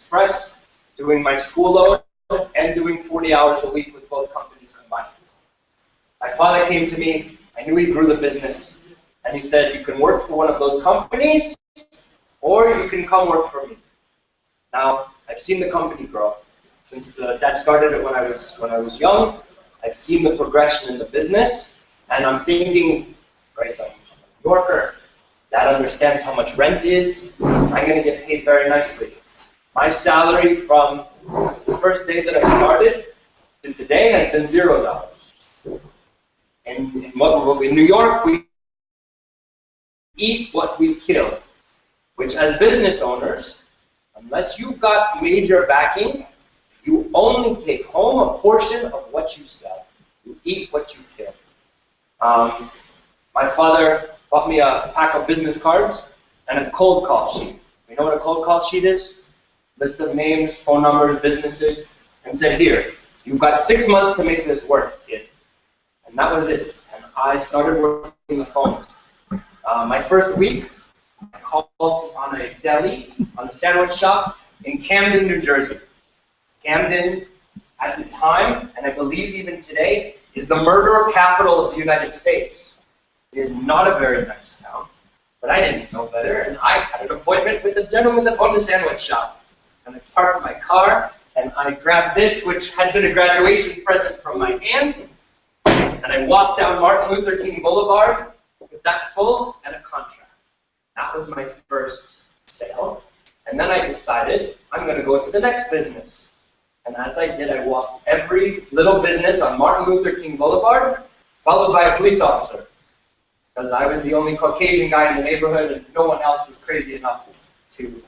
Express, doing my school loan, and doing 40 hours a week with both companies combined. My father came to me, I knew he grew the business, and he said, you can work for one of those companies, or you can come work for me. Now, I've seen the company grow. Since Dad started it when I was young, I've seen the progression in the business, and I'm thinking, right, I'm a New Yorker, Dad understands how much rent is, I'm going to get paid very nicely. My salary from the first day that I started to today has been $0. And in New York, we eat what we kill, which as business owners, unless you've got major backing, you only take home a portion of what you sell. You eat what you kill. My father bought me a pack of business cards and a cold call sheet. You know what a cold call sheet is? List of names, phone numbers, businesses, and said, here, you've got 6 months to make this work, kid. And that was it. And I started working the phones. My first week, I called on a deli, on a sandwich shop in Camden, New Jersey. Camden, at the time, and I believe even today, is the murder capital of the United States. It is not a very nice town, but I didn't know better, and I had an appointment with the gentleman that owned the sandwich shop. And I parked my car, and I grabbed this, which had been a graduation present from my aunt, and I walked down Martin Luther King Boulevard with that full and a contract. That was my first sale, and then I decided I'm going to go to the next business. And as I did, I walked every little business on Martin Luther King Boulevard, followed by a police officer. Because I was the only Caucasian guy in the neighborhood, and no one else was crazy enough to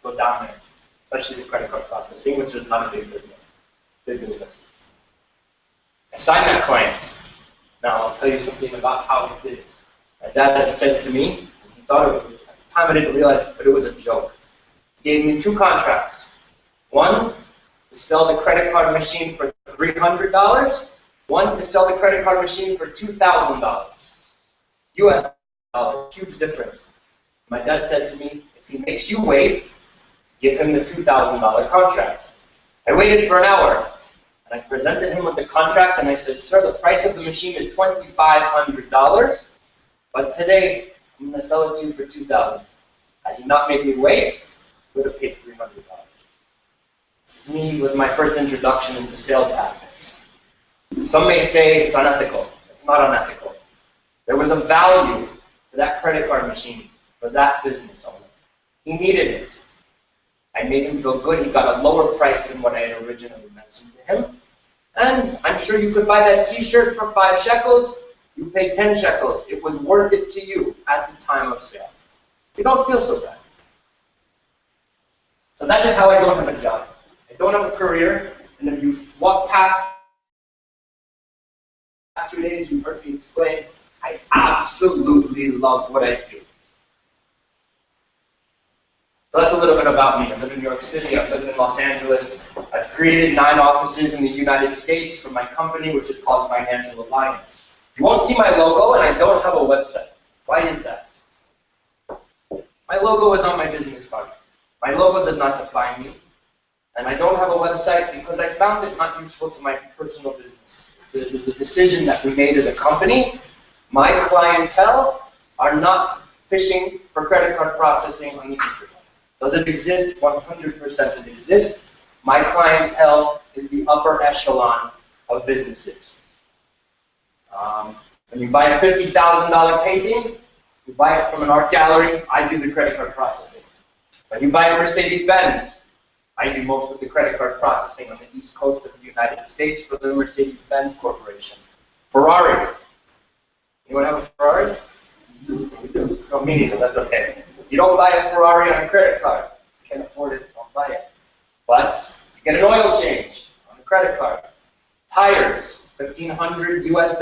go down there, especially the credit card processing, which is not a big business. I signed that client. Now, I'll tell you something about how he did it. My dad had said to me, he thought it was, at the time I didn't realize, but it was a joke. He gave me 2 contracts. One, to sell the credit card machine for $300. One, to sell the credit card machine for $2,000. US dollars, huge difference. My dad said to me, if he makes you wait, give him the $2,000 contract. I waited for an hour, and I presented him with the contract, and I said, sir, the price of the machine is $2,500, but today I'm going to sell it to you for $2,000. Had he not made me wait, I would have paid $300. To me, it was my first introduction into sales tactics. Some may say it's unethical. It's not unethical. There was a value to that credit card machine for that business owner. He needed it. I made him feel good. He got a lower price than what I had originally mentioned to him. And I'm sure you could buy that t-shirt for 5 shekels. You paid 10 shekels. It was worth it to you at the time of sale. You don't feel so bad. So that is how I don't have a job. I don't have a career. And if you walk past the last 2 days, you've heard me explain, I absolutely love what I do. So that's a little bit about me. I live in New York City, I've lived in Los Angeles. I've created 9 offices in the United States for my company, which is called Financial Alliance. You won't see my logo, and I don't have a website. Why is that? My logo is on my business card. My logo does not define me. And I don't have a website because I found it not useful to my personal business. It was a decision that we made as a company. My clientele are not fishing for credit card processing on the internet. Does it exist? 100% it exists. My clientele is the upper echelon of businesses. When you buy a $50,000 painting, you buy it from an art gallery, I do the credit card processing. When you buy a Mercedes-Benz, I do most of the credit card processing on the east coast of the United States for the Mercedes-Benz Corporation. Ferrari. Anyone have a Ferrari? You do. It's no me neither. That's okay. You don't buy a Ferrari on a credit card. You can't afford it, don't buy it. But you get an oil change on a credit card. Tires, $1,500 US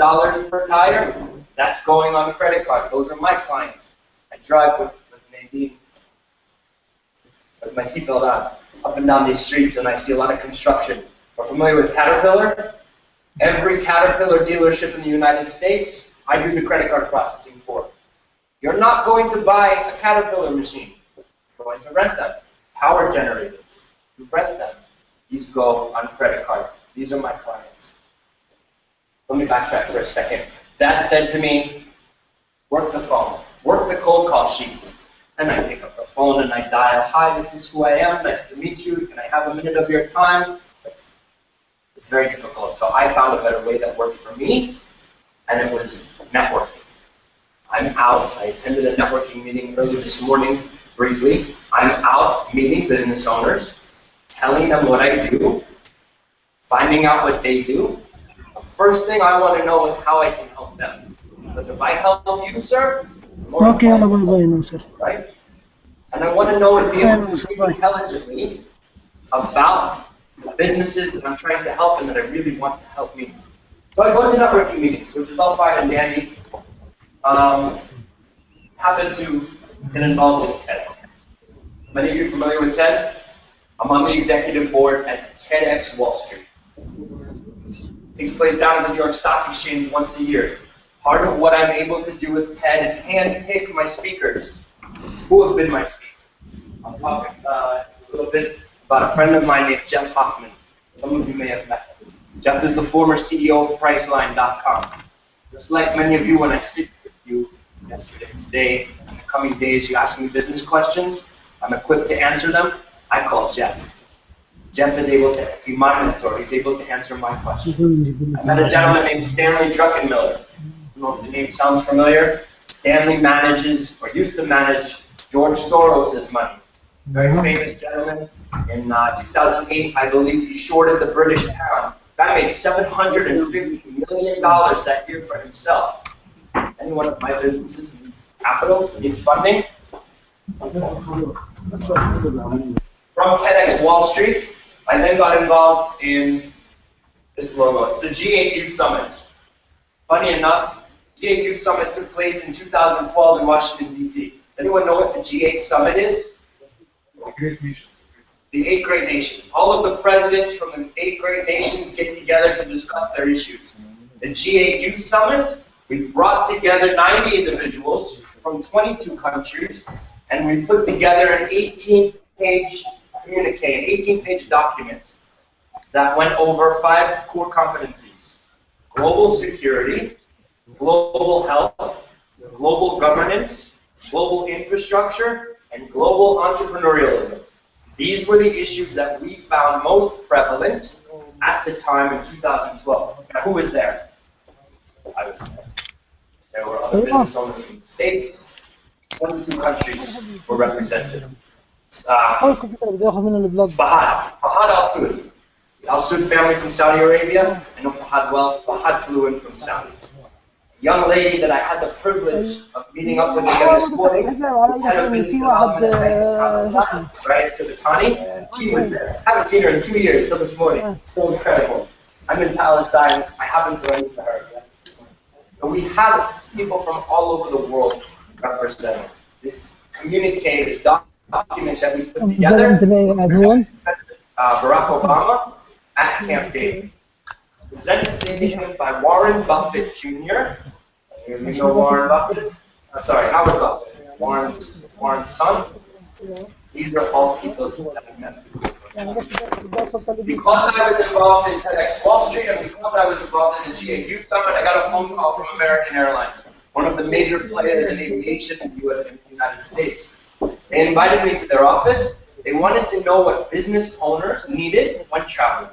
per tire. That's going on a credit card. Those are my clients. I drive with Nadine, with my seatbelt on, up and down these streets, and I see a lot of construction. We're familiar with Caterpillar. Every Caterpillar dealership in the United States, I do the credit card processing for. You're not going to buy a Caterpillar machine. You're going to rent them. Power generators. You rent them. These go on credit card. These are my clients. Let me backtrack for a second. Dad said to me, work the phone, work the cold call sheet. And I pick up the phone and I dial, hi, this is who I am, nice to meet you, can I have a minute of your time? It's very difficult. So I found a better way that worked for me, and it was networking. I'm out, I attended a networking meeting early this morning, briefly. I'm out meeting business owners, telling them what I do, finding out what they do. The first thing I want to know is how I can help them. Because if I help you, sir, Okay, sir. Right? And I want to know and be able to speak intelligently about the businesses that I'm trying to help and that I really want to help me. So I go to networking meetings, which is all fine and dandy. Happen to get involved in TED. Many of you are familiar with TED? I'm on the executive board at TEDx Wall Street. Takes place down at the New York Stock Exchange once a year. Part of what I'm able to do with TED is handpick my speakers. Who have been my speakers? I'll talk a little bit about a friend of mine named Jeff Hoffman. Some of you may have met him. Jeff is the former CEO of Priceline.com. Just like many of you, when I sit with you yesterday, today, in the coming days, you ask me business questions, I'm equipped to answer them. I call Jeff. Jeff is able to be my mentor. He's able to answer my questions. I met a gentleman named Stanley Druckenmiller. I don't know if the name sounds familiar. Stanley manages, or used to manage, George Soros' money. Very famous gentleman. In 2008, I believe he shorted the British pound. That made $750 million that year for himself. Any one of my businesses needs capital, needs funding. From TEDx Wall Street, I then got involved in this logo. It's the G8 Youth Summit. Funny enough, the G8 Youth Summit took place in 2012 in Washington, D.C. Anyone know what the G8 Summit is? The 8 great nations. All of the presidents from the 8 great nations get together to discuss their issues. The G8 Youth Summit, we brought together 90 individuals from 22 countries, and we put together an 18-page communique, an 18-page document that went over 5 core competencies: global security, global health, global governance, global infrastructure, and global entrepreneurialism. These were the issues that we found most prevalent at the time in 2012. Now, who was there? I was there. There were other business owners from the States. 22 countries were represented. Fahad Al-Saud. The Al-Saud family from Saudi Arabia. I know Fahad well. Fahad flew in from Saudi. A young lady that I had the privilege of meeting up with again this morning, who's head of business development at Kaston, right, Sabitani, she was there. I haven't seen her in 2 years till this morning. So incredible. I'm in Palestine. I happen to run into her again. But we had people from all over the world represented. This communique, this document that we put together, Barack Obama at Camp David. Presented to him by Warren Buffett Jr. You know Warren Buffett? Sorry, Howard Buffett. Warren's son. These are all people that I met. Because I was involved in TEDx Wall Street and because I was involved in the G8 Youth Summit, I got a phone call from American Airlines, one of the major players in aviation in the United States. They invited me to their office. They wanted to know what business owners needed when traveling.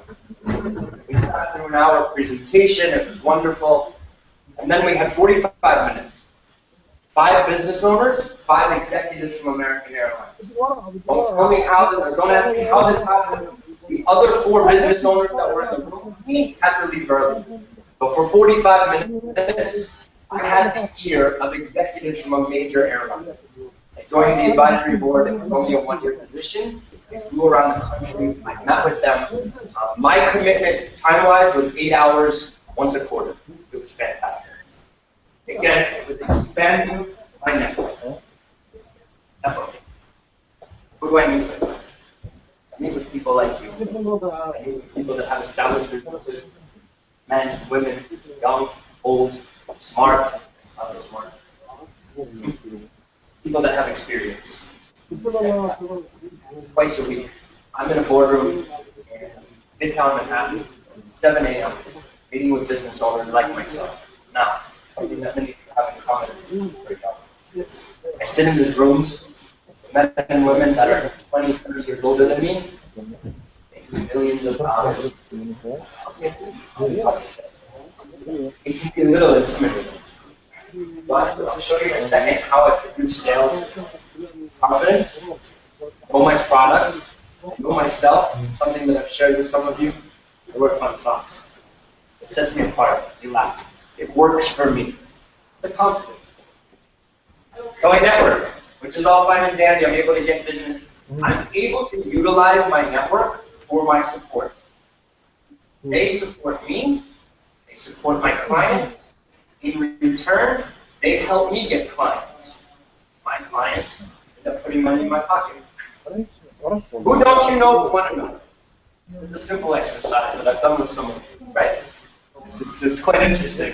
We sat through an hour presentation. It was wonderful. And then we had 45 minutes. 5 business owners, 5 executives from American Airlines. Don't tell me how this, or don't ask me how this happened. The other 4 business owners that were in the room with me had to leave early. But for 45 minutes, I had the ear of executives from a major airline. I joined the advisory board. It was only a 1-year position. I flew around the country. I met with them. My commitment, time-wise, was 8 hours once a quarter. It was fantastic. Again, it was expanding my network. Networking. Who do I meet with? I meet with people like you. I meet with people that have established businesses. Men, women, young, old, smart, not so smart. People that have experience. Twice a week. I'm in a boardroom in Midtown Manhattan, 7 a.m., meeting with business owners like myself. Now, something that many people have in common right now. I sit in these rooms with men and women that are 20, 30 years older than me, making millions of dollars. It can be a little intimidating. But I'll show you in a second how I produce sales confidence, know my product, know myself, something that I've shared with some of you. I work on socks. It sets me apart. You laugh. It works for me. The confidence. So I network, which is all fine and dandy. I'm able to get business. I'm able to utilize my network for my support. They support me. They support my clients. In return, they help me get clients. My clients end up putting money in my pocket. Who don't you know but want to know? This is a simple exercise that I've done with someone, right? It's quite interesting.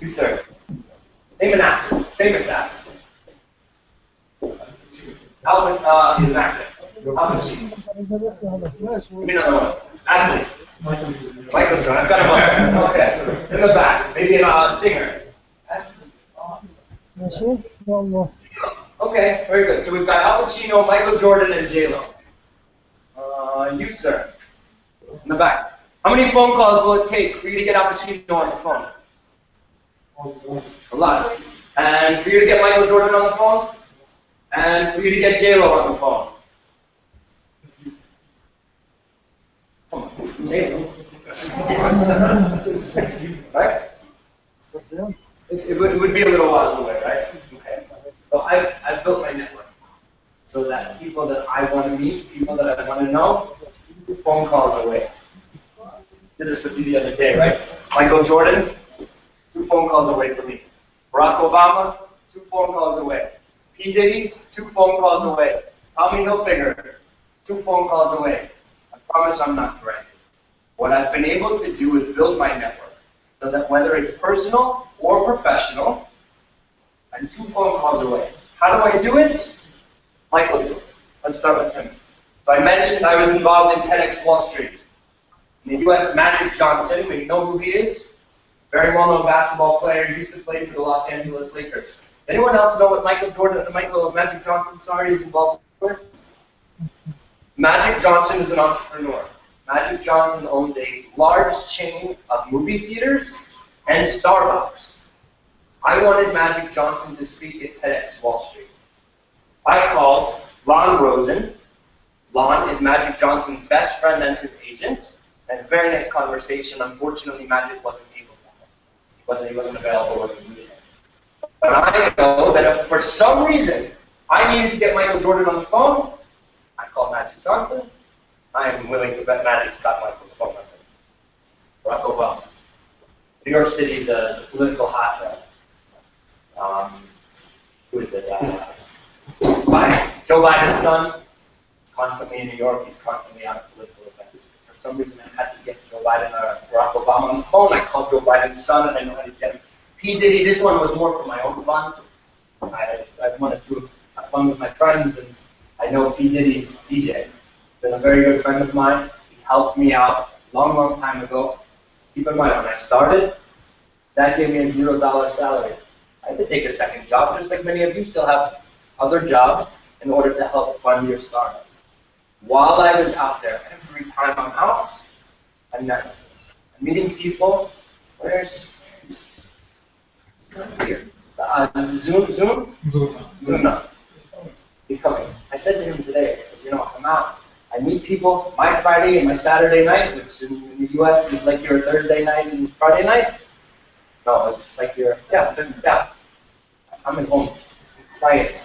You, sir. Name an actor. Famous actor. Alvin is an actor. Alvin. Give me another one. Athlete. Michael Jordan. I've got him up there. Okay. In the back. Maybe a singer. Okay, very good. So we've got Al Pacino, Michael Jordan, and J-Lo. You, sir. In the back. How many phone calls will it take for you to get Al Pacino on the phone? A lot. And for you to get Michael Jordan on the phone? And for you to get J-Lo on the phone? Come on, J-Lo. Right? It would be a little while away, right? Okay. So I've built my network so that people that I want to meet, people that I want to know, phone calls away. Did this with you the other day, right? Michael Jordan, 2 phone calls away from me. Barack Obama, 2 phone calls away. P. Diddy, 2 phone calls away. Tommy Hilfiger, 2 phone calls away. I promise I'm not bragging. What I've been able to do is build my network so that whether it's personal or professional, I'm 2 phone calls away. How do I do it? Michael Jordan. Let's start with him. So I mentioned I was involved in 10X Wall Street. In the U.S., Magic Johnson, we know who he is. Very well-known basketball player, used to play for the Los Angeles Lakers. Anyone else know what Magic Johnson, is involved with? Magic Johnson is an entrepreneur. Magic Johnson owns a large chain of movie theaters and Starbucks. I wanted Magic Johnson to speak at TEDx Wall Street. I called Lon Rosen. Lon is Magic Johnson's best friend and his agent. And a very nice conversation. Unfortunately, Magic wasn't able to help. He wasn't available when we needed him. But I know that if for some reason I needed to get Michael Jordan on the phone, I called Magic Johnson. I am willing to bet Magic's got Michael's phone number. Barack Obama. New York City is a political hotbed. Who is it? Joe Biden's son. Constantly in New York. He's constantly out of political events. For some reason, I had to get Joe Biden or Barack Obama on the phone. I called Joe Biden's son, and I know how to get him. P. Diddy, this one was more for my own fun. I wanted to have fun with my friends, and I know P. Diddy's DJ. Been a very good friend of mine. He helped me out a long, long time ago. Keep in mind, when I started, that gave me a $0 salary. I had to take a second job, just like many of you still have other jobs in order to help fund your startup. While I was out there, every time I'm out, I'm networking. I'm meeting people. Where's here? Zoom? Zoom, no. He's coming. I said to him today, I said, I'm out. I meet people my Friday and my Saturday night, which in the U.S. is like your Thursday night and Friday night. No, it's like your, yeah. I'm at home. Quiet.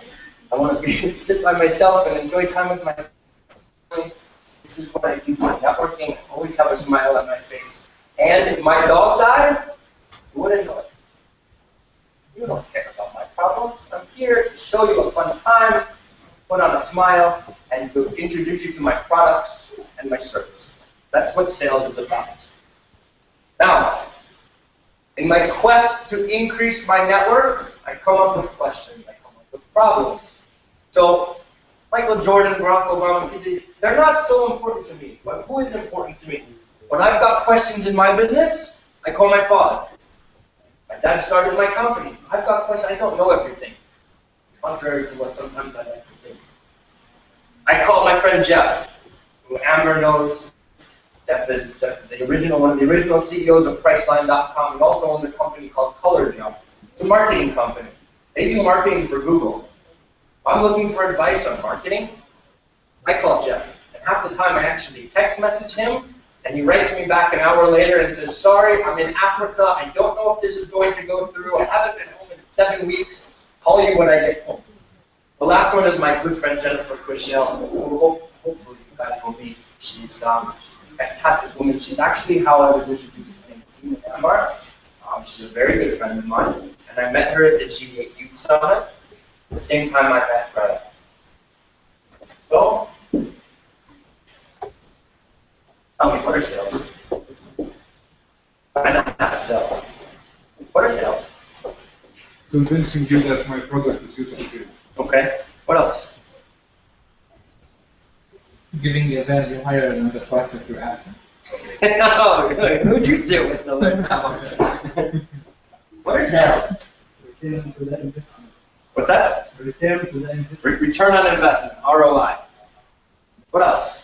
I want to sit by myself and enjoy time with my family. This is what I do. Networking. I always have a smile on my face. And if my dog died, you wouldn't know it. You don't care about my problems. I'm here to show you a fun time, put on a smile, and to introduce you to my products and my services. That's what sales is about. Now, in my quest to increase my network, I come up with questions. I come up with Problems. So Michael Jordan, Barack Obama, they're not so important to me. But who is important to me? When I've got questions in my business, I call my father. My dad started my company. I've got questions. I don't know everything. Contrary to what sometimes I like to think. I call my friend Jeff, who Amber knows. Jeff is one of the original CEOs of Priceline.com. He also owns a company called Color Jump. It's a marketing company. They do marketing for Google. If I'm looking for advice on marketing, I call Jeff. And half the time I actually text message him, and he writes me back an hour later and says, sorry, I'm in Africa. I don't know if this is going to go through. I haven't been home in 7 weeks. Call you when I get home. The last one is my good friend Jennifer Quishel, who hopefully you guys will meet. She's a fantastic woman. She's actually how I was introduced to Team Myanmar. She's a very good friend of mine, and I met her at the G8 Youth Summit at the same time I met Brad. So, tell me, what are sales? I don't have sales. What are sales? Convincing you that my product is useful to you. Okay. What else? Giving you a value higher than the price that you're asking. No, who'd you sit with the lid? What are sales? Return to the investment. What's that? Return to the investment. Return on investment, ROI. What else?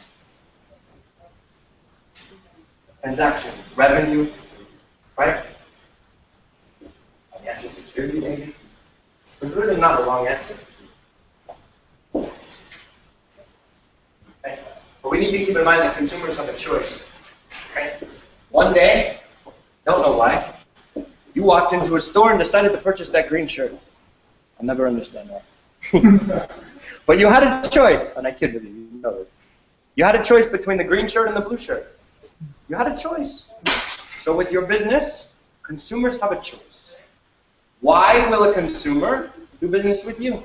Transaction, revenue, right? Financial security, maybe? There's really not a wrong answer. Okay. But we need to keep in mind that consumers have a choice. Okay? One day, don't know why, you walked into a store and decided to purchase that green shirt. I'll never understand that. But you had a choice, and I kid with you, you know this. You had a choice between the green shirt and the blue shirt. You had a choice. So with your business, consumers have a choice. Why will a consumer do business with you?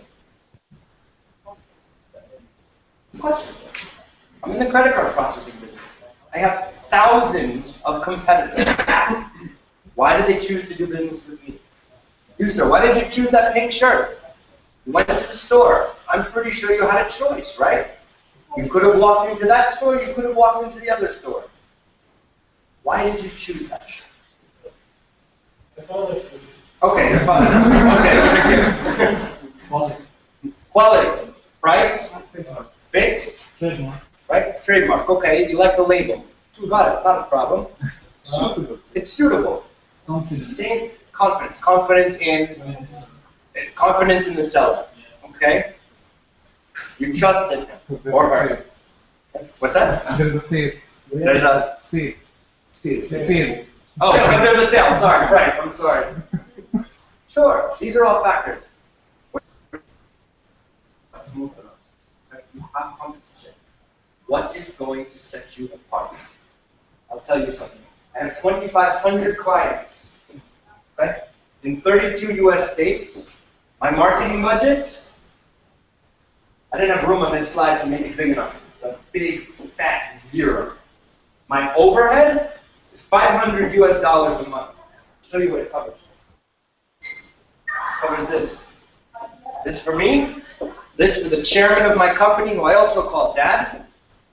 Question. I'm in the credit card processing business. I have thousands of competitors. Why did they choose to do business with me? You, sir, why did you choose that pink shirt? You went to the store. I'm pretty sure you had a choice, right? You could have walked into that store, you could have walked into the other store. Why did you choose that shirt? Okay, your father. Okay, Quality. quality. Price? Fit? Trademark. Right? Trademark. Okay, you like the label. You got it, not a problem. Suitable. It's suitable. Confidence. Same confidence. Confidence in the seller. Okay? You trusted him or her. What's that? There's a sale. There's a Sale. Sale. oh, because there's a sale. Sorry, price. I'm sorry. Sure, these are all factors. You have competition. What is going to set you apart? I'll tell you something. I have 2,500 clients, right? In 32 U.S. states. My marketing budget, I didn't have room on this slide to make it big enough. It's a big, fat zero. My overhead is $500 US a month. I'll show you what it covers. It covers this. This for me, this for the chairman of my company, who I also call dad,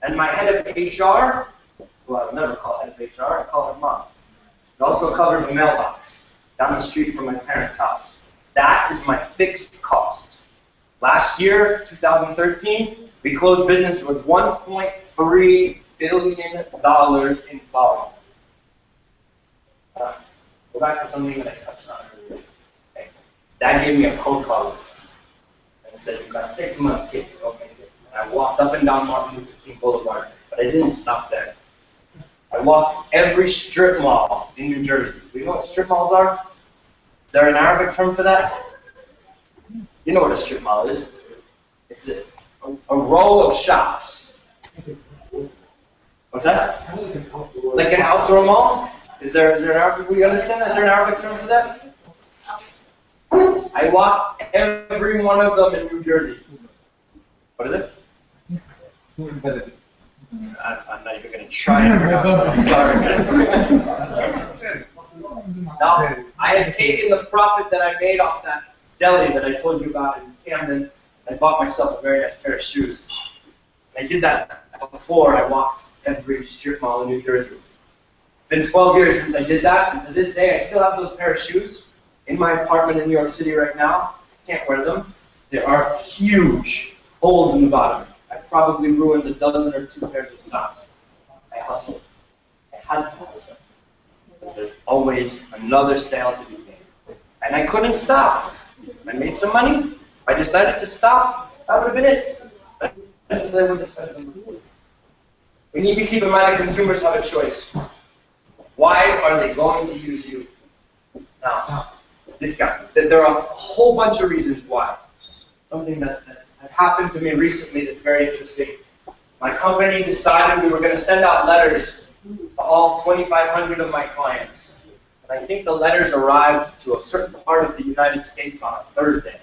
and my head of HR, who I'll never call head of HR, I call her mom. It also covers the mailbox down the street from my parents' house. That is my fixed cost. Last year, 2013, we closed business with $1.3 billion in volume. Go back to something that I touched on earlier. Okay. That gave me a cold call list. And it said, you've got 6 months, kid. Okay, good. And I walked up and down Martin Luther King Boulevard, but I didn't stop there. I walked every strip mall in New Jersey. Do you know what strip malls are? Is there an Arabic term for that? You know what a strip mall is. It's a row of shops. What's that? Like an outdoor mall? Is there an Arabic, do you understand that? Is there an Arabic term for that? I walked every one of them in New Jersey. What is it? I'm not even going to try to pronounce it. Sorry, guys. Now, I had taken the profit that I made off that deli that I told you about in Camden. I bought myself a very nice pair of shoes. And I did that before I walked every strip mall in New Jersey. It's been 12 years since I did that, and to this day, I still have those pair of shoes in my apartment in New York City right now. Can't wear them. There are huge holes in the bottom. I probably ruined a dozen or two pairs of socks. I hustled. I had to hustle. There's always another sale to be made. And I couldn't stop. I made some money. If I decided to stop, that would have been it. We need to keep in mind that consumers have a choice. Why are they going to use you? Now, this guy. There are a whole bunch of reasons why. Something that has happened to me recently that's very interesting. My company decided we were going to send out letters to all 2,500 of my clients. And I think the letters arrived to a certain part of the United States on a Thursday.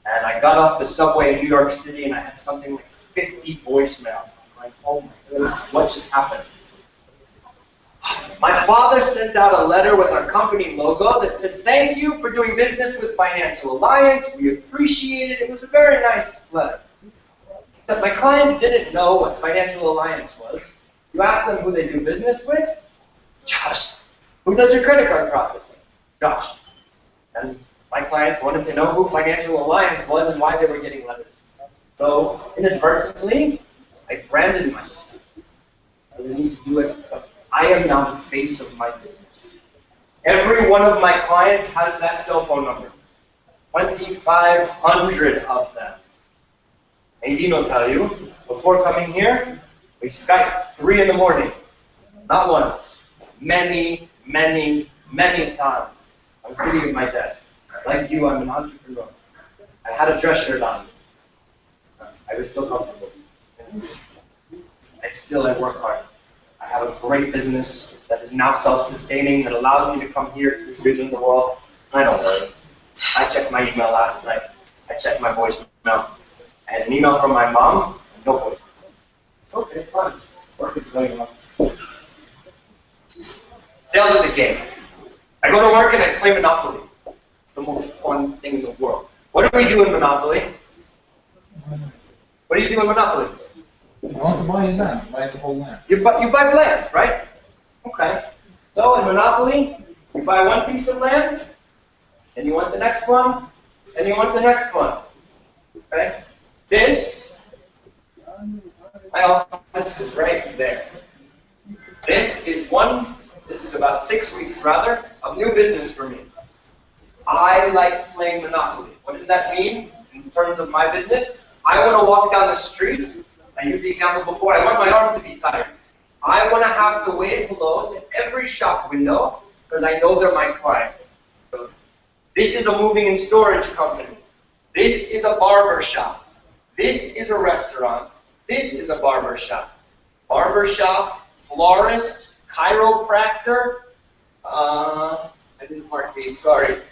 And I got off the subway in New York City and I had something like 50 voicemails. I'm like, oh my goodness, what just happened? My father sent out a letter with our company logo that said, thank you for doing business with Financial Alliance. We appreciate it. It was a very nice letter. Except my clients didn't know what Financial Alliance was. You ask them who they do business with? Josh. Who does your credit card processing? Josh. And my clients wanted to know who Financial Alliance was and why they were getting letters. So inadvertently, I branded myself. I didn't need to do it, but I am now the face of my business. Every one of my clients has that cell phone number. 2,500 of them. And Dino tell you, before coming here, we Skype 3 in the morning. Not once. Many, many, many times. I'm sitting at my desk. Like you, I'm an entrepreneur. I had a dress shirt on. I was still comfortable. I work hard. I have a great business that is now self-sustaining, that allows me to come here to this region of the world. I don't worry. I checked my email last night. I checked my voicemail. I had an email from my mom, and no voicemail. Okay, fine. Work is going on. Sales is a game. I go to work and I play Monopoly. It's the most fun thing in the world. What do we do in Monopoly? What do you do in Monopoly? I want to buy land, buy the whole land. You buy land, right? Okay. So in Monopoly, you buy one piece of land, and you want the next one, and you want the next one. Okay? My office is right there. This is about 6 weeks, rather, of new business for me. I like playing Monopoly. What does that mean in terms of my business? I want to walk down the street. I used the example before. I want my arm to be tired. I want to have to wave hello to every shop window because I know they're my client. So this is a moving and storage company. This is a barber shop. This is a restaurant. This is a barber shop. Barber shop, florist, chiropractor. I didn't mark these. Sorry.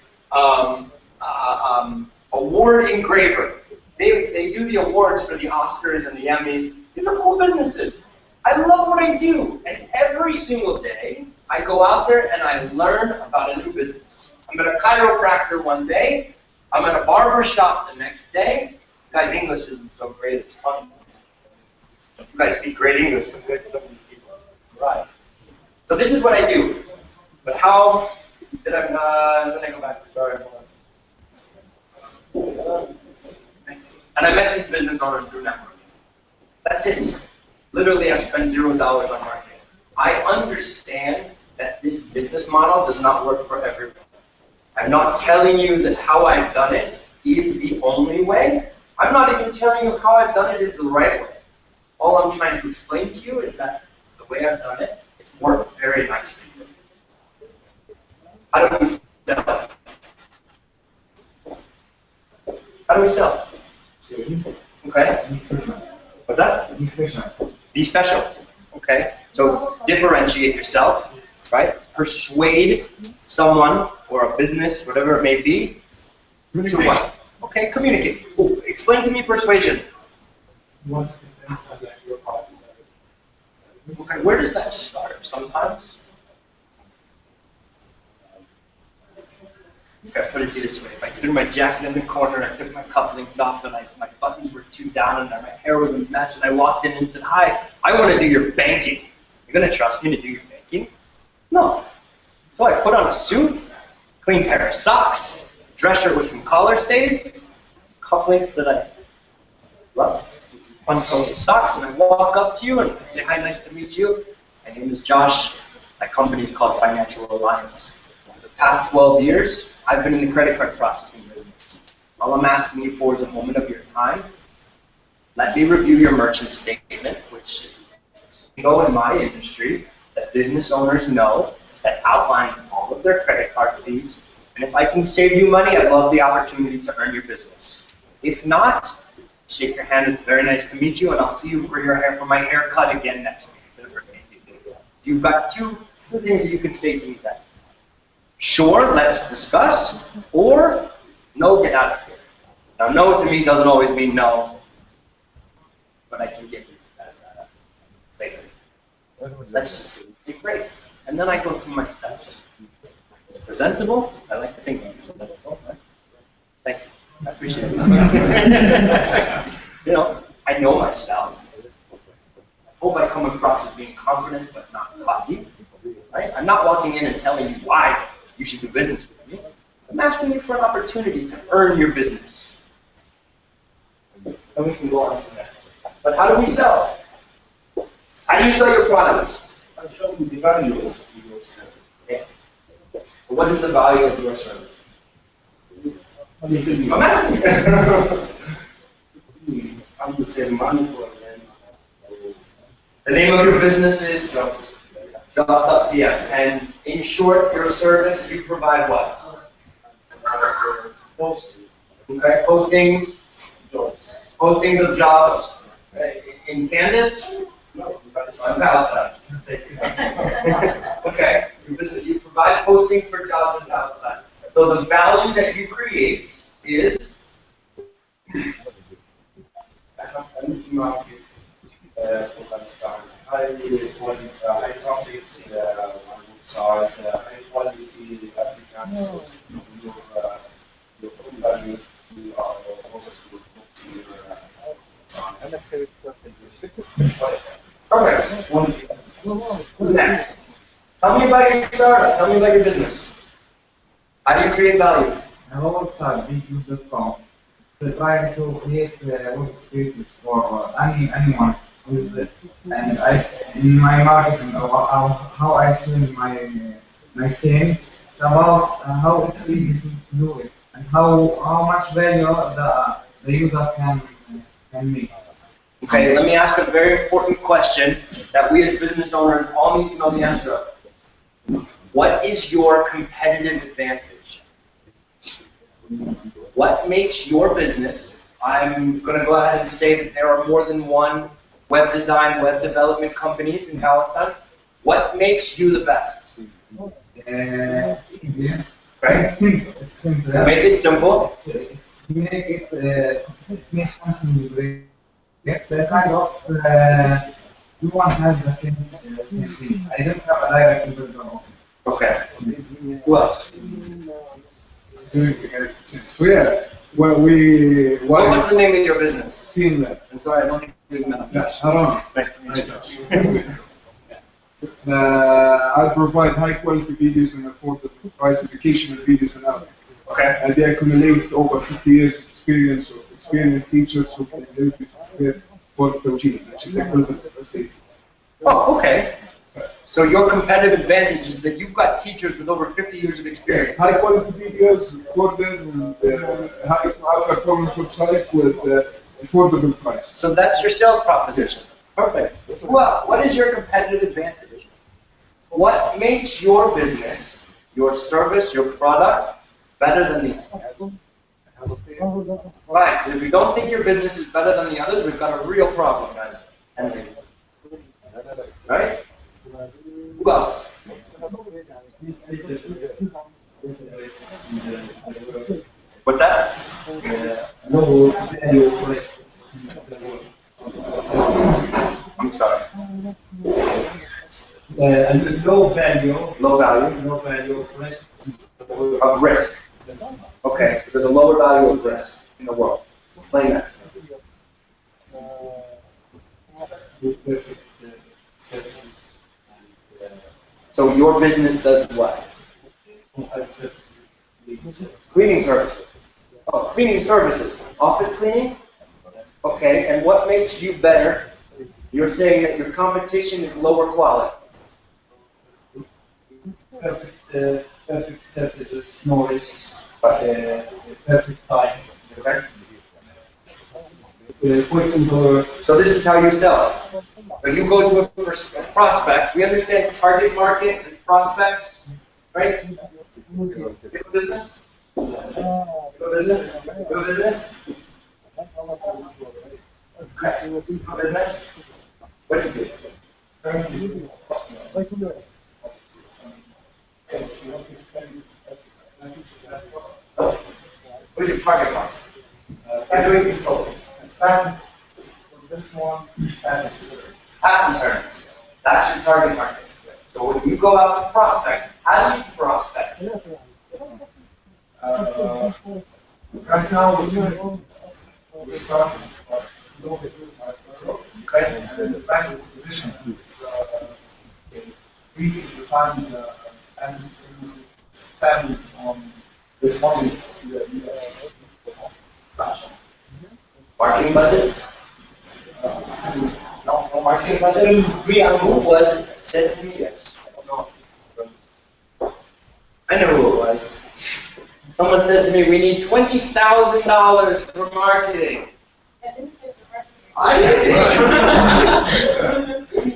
Award engraver. They do the awards for the Oscars and the Emmys. These are cool businesses. I love what I do. And every single day, I go out there and I learn about a new business. I'm at a chiropractor one day. I'm at a barber shop the next day. Guys, English isn't so great. It's funny. You guys speak great English compared to some of these people. Right. So this is what I do. But how did I let me go back. Sorry. And I met these business owners through networking. That's it. Literally, I've spent $0 on marketing. I understand that this business model does not work for everyone. I'm not telling you that how I've done it is the only way. I'm not even telling you how I've done it is the right way. All I'm trying to explain to you is that the way I've done it, it's worked very nicely. How do we sell? How do we sell? Okay. What's that? Be special. Okay. So differentiate yourself, right? Persuade someone or a business, whatever it may be, to what? Okay, communicate. Oh, explain to me persuasion. Okay, where does that start? Sometimes I put it to you this way. If I threw my jacket in the corner, I took my cufflinks off, and my buttons were too down, and my hair was a mess, and I walked in and said, "Hi, I want to do your banking. You're going to trust me to do your banking?" No. So I put on a suit, clean pair of socks, dress shirt with some collar stays, cufflinks that I love, and some fun-colored socks, and I walk up to you and I say, "Hi, nice to meet you. My name is Josh. My company is called Financial Alliance. For the past 12 years, I've been in the credit card processing business. All I'm asking you for is a moment of your time. Let me review your merchant statement, which is in my industry that business owners know that outlines all of their credit card fees. And if I can save you money, I'd love the opportunity to earn your business. If not, shake your hand. It's very nice to meet you, and I'll see you for my haircut again next week." You've got two things that you can say to me then. Sure, let's discuss, or no, get out of here. Now, no to me doesn't always mean no, but I can give you that favor. Let's just say great. And then I go through my steps. Presentable? I like to think I'm presentable. Right? Thank you. I appreciate it. You know, I know myself. I hope I come across as being confident but not cocky. Right? I'm not walking in and telling you why you should do business with me. I'm asking you for an opportunity to earn your business. And we can go on from there. But how do we sell? How do you sell your products? I show you the value of your service. Okay. What is the value of your service? I'm asking you. I would say money for them. The name of your business is Jobs. Yes. And in short, your service, you provide what? Posting. Okay. Postings. Jobs. Postings of jobs. In Kansas? No, that's On Palestine. Okay. You provide postings for jobs in Palestine. So the value that you create is I need to market for Pakistan. High traffic on website, high quality applicants. Your value to our perfect. Who's next? Tell me about your startup. Tell me about your business. How do you create value? Our website, biggood.com, is trying to create workspaces for anyone with it. And in my marketing, how I sell my thing, it's about how it's easy to do it and how much value the user can make. Okay, let me ask a very important question that we as business owners all need to know the answer of. What is your competitive advantage? What makes your business? I'm going to go ahead and say that there are more than one web design, web development companies in Palestine. What makes you the best? Simple. Right? It's simple. Make it simple. It makes something great. The kind of everyone has the same thing. I don't have a direct introduction. Okay. Who else? So yeah, well, What's the name of your business? Seeing that. I'm sorry, I don't think we've met. Yes, Haram. Nice to meet you. I provide high quality videos and affordable price educational videos and out. Okay. And they accumulate over 50 years of experience of experienced teachers who can help you to prepare for the Tawjih, which is the equivalent of a state. Oh, okay. So your competitive advantage is that you've got teachers with over 50 years of experience. Yes, high quality videos recorded and high performance website with affordable price. So that's your sales proposition. Perfect. Well, what is your competitive advantage? What makes your business, your service, your product better than the others? Right, because if we don't think your business is better than the others, we've got a real problem, guys and ladies. Right? Who else? What's that? Low value price. I'm sorry. Low value. Low value. Low value price. Of risk. Okay, so there's a lower value of risk in the world. Explain that. With perfect services and So your business does what? mobile services, legal services. Cleaning services. Oh, cleaning services. Office cleaning? Okay, and what makes you better? You're saying that your competition is lower quality. Perfect services, no risks, perfect time. Okay? Quick and So this is how you sell. So you go to a prospect. We understand target market and prospects, right? You have a business? You have a business? You have a business? Okay. You have a business? What do you do? Oh. What is your target market? You're doing consulting. This one, and Patent terms. That's your target market. So when you go out to prospect, how do you prospect? right now we start okay, and the value position is increases the time and spend on responding to the US Marketing budget? No marketing budget? Who was it that said to me yes? I don't know. I know who it was. Someone said to me, we need $20,000 for marketing. I did.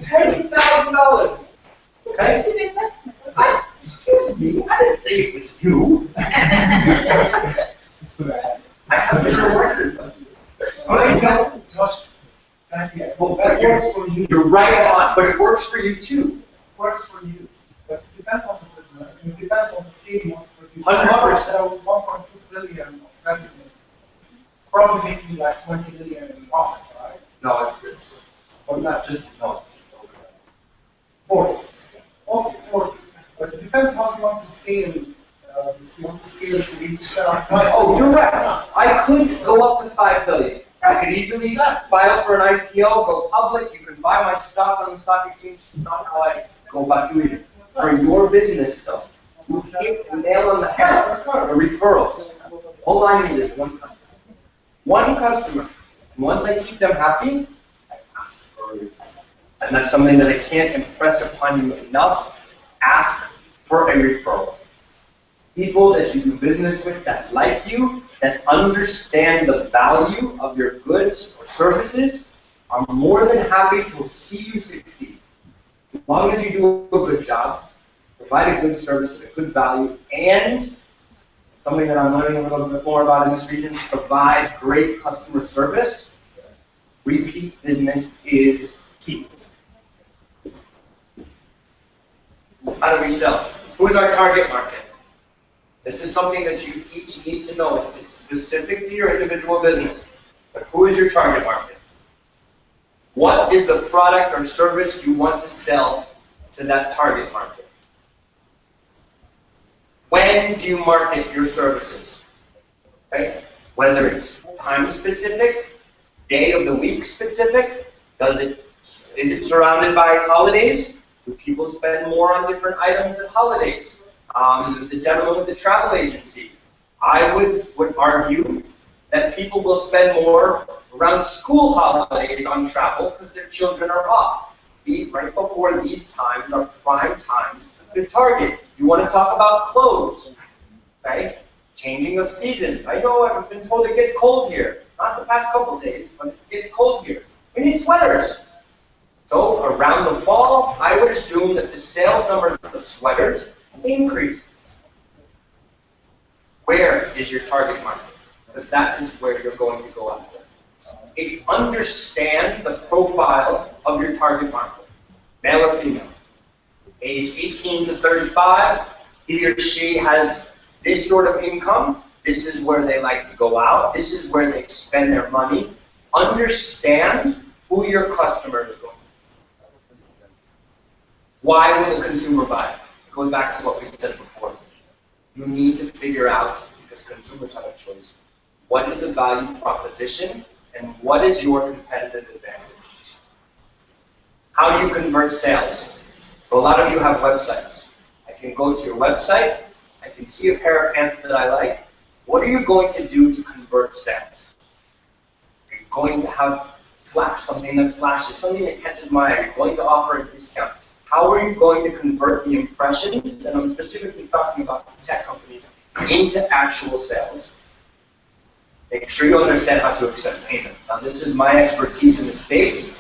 $20,000. Okay? Excuse me, I didn't say it was you. I have been working. Josh, thank you. Well, that works for you. You're right on, but it works for you too. Works for you, but it depends on the business. It depends on the scale you want to produce. 100%. 1.2 billion of revenue, probably making like 20 million in profit, right? No, it's Or less. just no. 40. Okay, 40. But it depends how you want to scale. If you want to scale to reach. Oh, you're right. I could go up to 5 billion. I could easily file for an IPO, go public. You can buy my stock on the stock exchange. It's not how I go about doing it. For your business, though, you hit the nail on the head. The referrals. All I need is one customer. One customer. And once I keep them happy, I ask for a referral. And that's something that I can't impress upon you enough. Ask for a referral. People that you do business with that like you, that understand the value of your goods or services, are more than happy to see you succeed. As long as you do a good job, provide a good service at a good value, and something that I'm learning a little bit more about in this region, provide great customer service, repeat business is key. How do we sell? Who is our target market? This is something that you each need to know. It's specific to your individual business. But who is your target market? What is the product or service you want to sell to that target market? When do you market your services? Okay? Whether it's time specific, day of the week specific, is it surrounded by holidays? Do people spend more on different items at holidays? The gentleman with the travel agency, I would argue that people will spend more around school holidays on travel because their children are off. Right before these times are prime times to target. You want to talk about clothes, okay? Changing of seasons. I know I've been told it gets cold here. Not the past couple of days, but it gets cold here. We need sweaters. So around the fall, I would assume that the sales numbers of sweaters increase. Where is your target market? Because that is where you're going to go after. If you understand the profile of your target market, male or female, age 18 to 35, he or she has this sort of income, this is where they like to go out, this is where they spend their money. Understand who your customer is going to be. Why will the consumer buy? It goes back to what we said before. You need to figure out because consumers have a choice. What is the value proposition and what is your competitive advantage? How do you convert sales? So a lot of you have websites. I can go to your website, I can see a pair of pants that I like. What are you going to do to convert sales? Are you going to have flash, something that flashes, something that catches my eye? Are you going to offer a discount? How are you going to convert the impressions, and I'm specifically talking about tech companies, into actual sales? Make sure you understand how to accept payment. Now, this is my expertise in the States.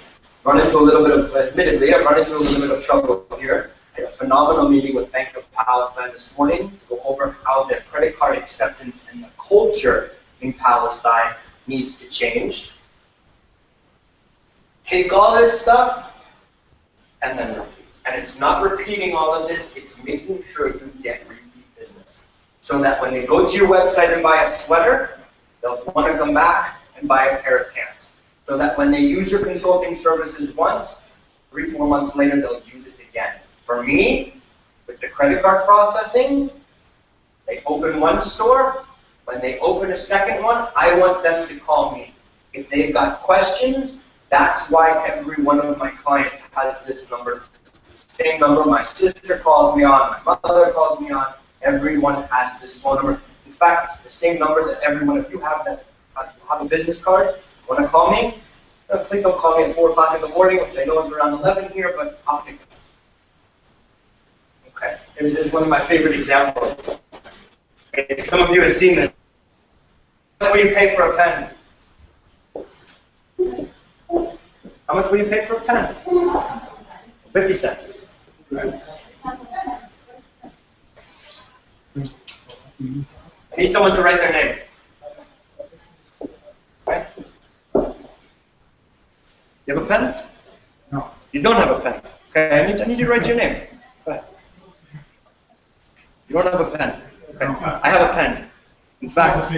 Admittedly, I've run into a little bit of trouble here. I had a phenomenal meeting with Bank of Palestine this morning to go over how their credit card acceptance and the culture in Palestine needs to change. Take all this stuff and then repeat. And it's not repeating all of this, it's making sure you get repeat business. So that when they go to your website and buy a sweater, they'll want to come back and buy a pair of pants. So that when they use your consulting services once, 3-4 months later, they'll use it again. For me, with the credit card processing, they open one store. When they open a second one, I want them to call me. If they've got questions, that's why every one of my clients has this number. It's the same number my sister calls me on, my mother calls me on. Everyone has this phone number. In fact, it's the same number that everyone, if you have a business card, want to call me, please don't call me at 4 o'clock in the morning, which I know is around 11 here, but I'll pick it up. Okay, this is one of my favorite examples. Okay, some of you have seen this. How much will you pay for a pen? How much will you pay for a pen? 50 cents. I need someone to write their name. Right? You have a pen? No. You don't have a pen. Okay, I need you to write your name. Go ahead. You don't have a pen. Okay. I have a pen. In fact,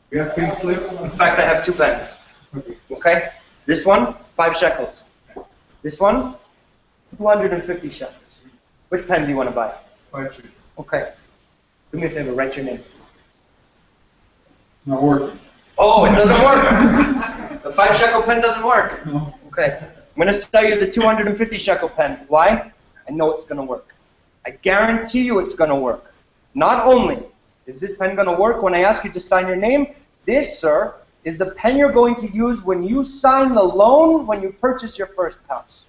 We have pink slips. in fact, I have 2 pens. Okay. Okay? This one, 5 shekels. This one, 250 shekels. Which pen do you want to buy? 5 shekels. Okay. Do me a favor, write your name. Not working. Oh, it doesn't work. The 5 shekel pen doesn't work. No. Okay. I'm going to sell you the 250 shekel pen. Why? I know it's going to work. I guarantee you it's going to work. Not only is this pen going to work when I ask you to sign your name, this, sir, is the pen you're going to use when you sign the loan when you purchase your first house.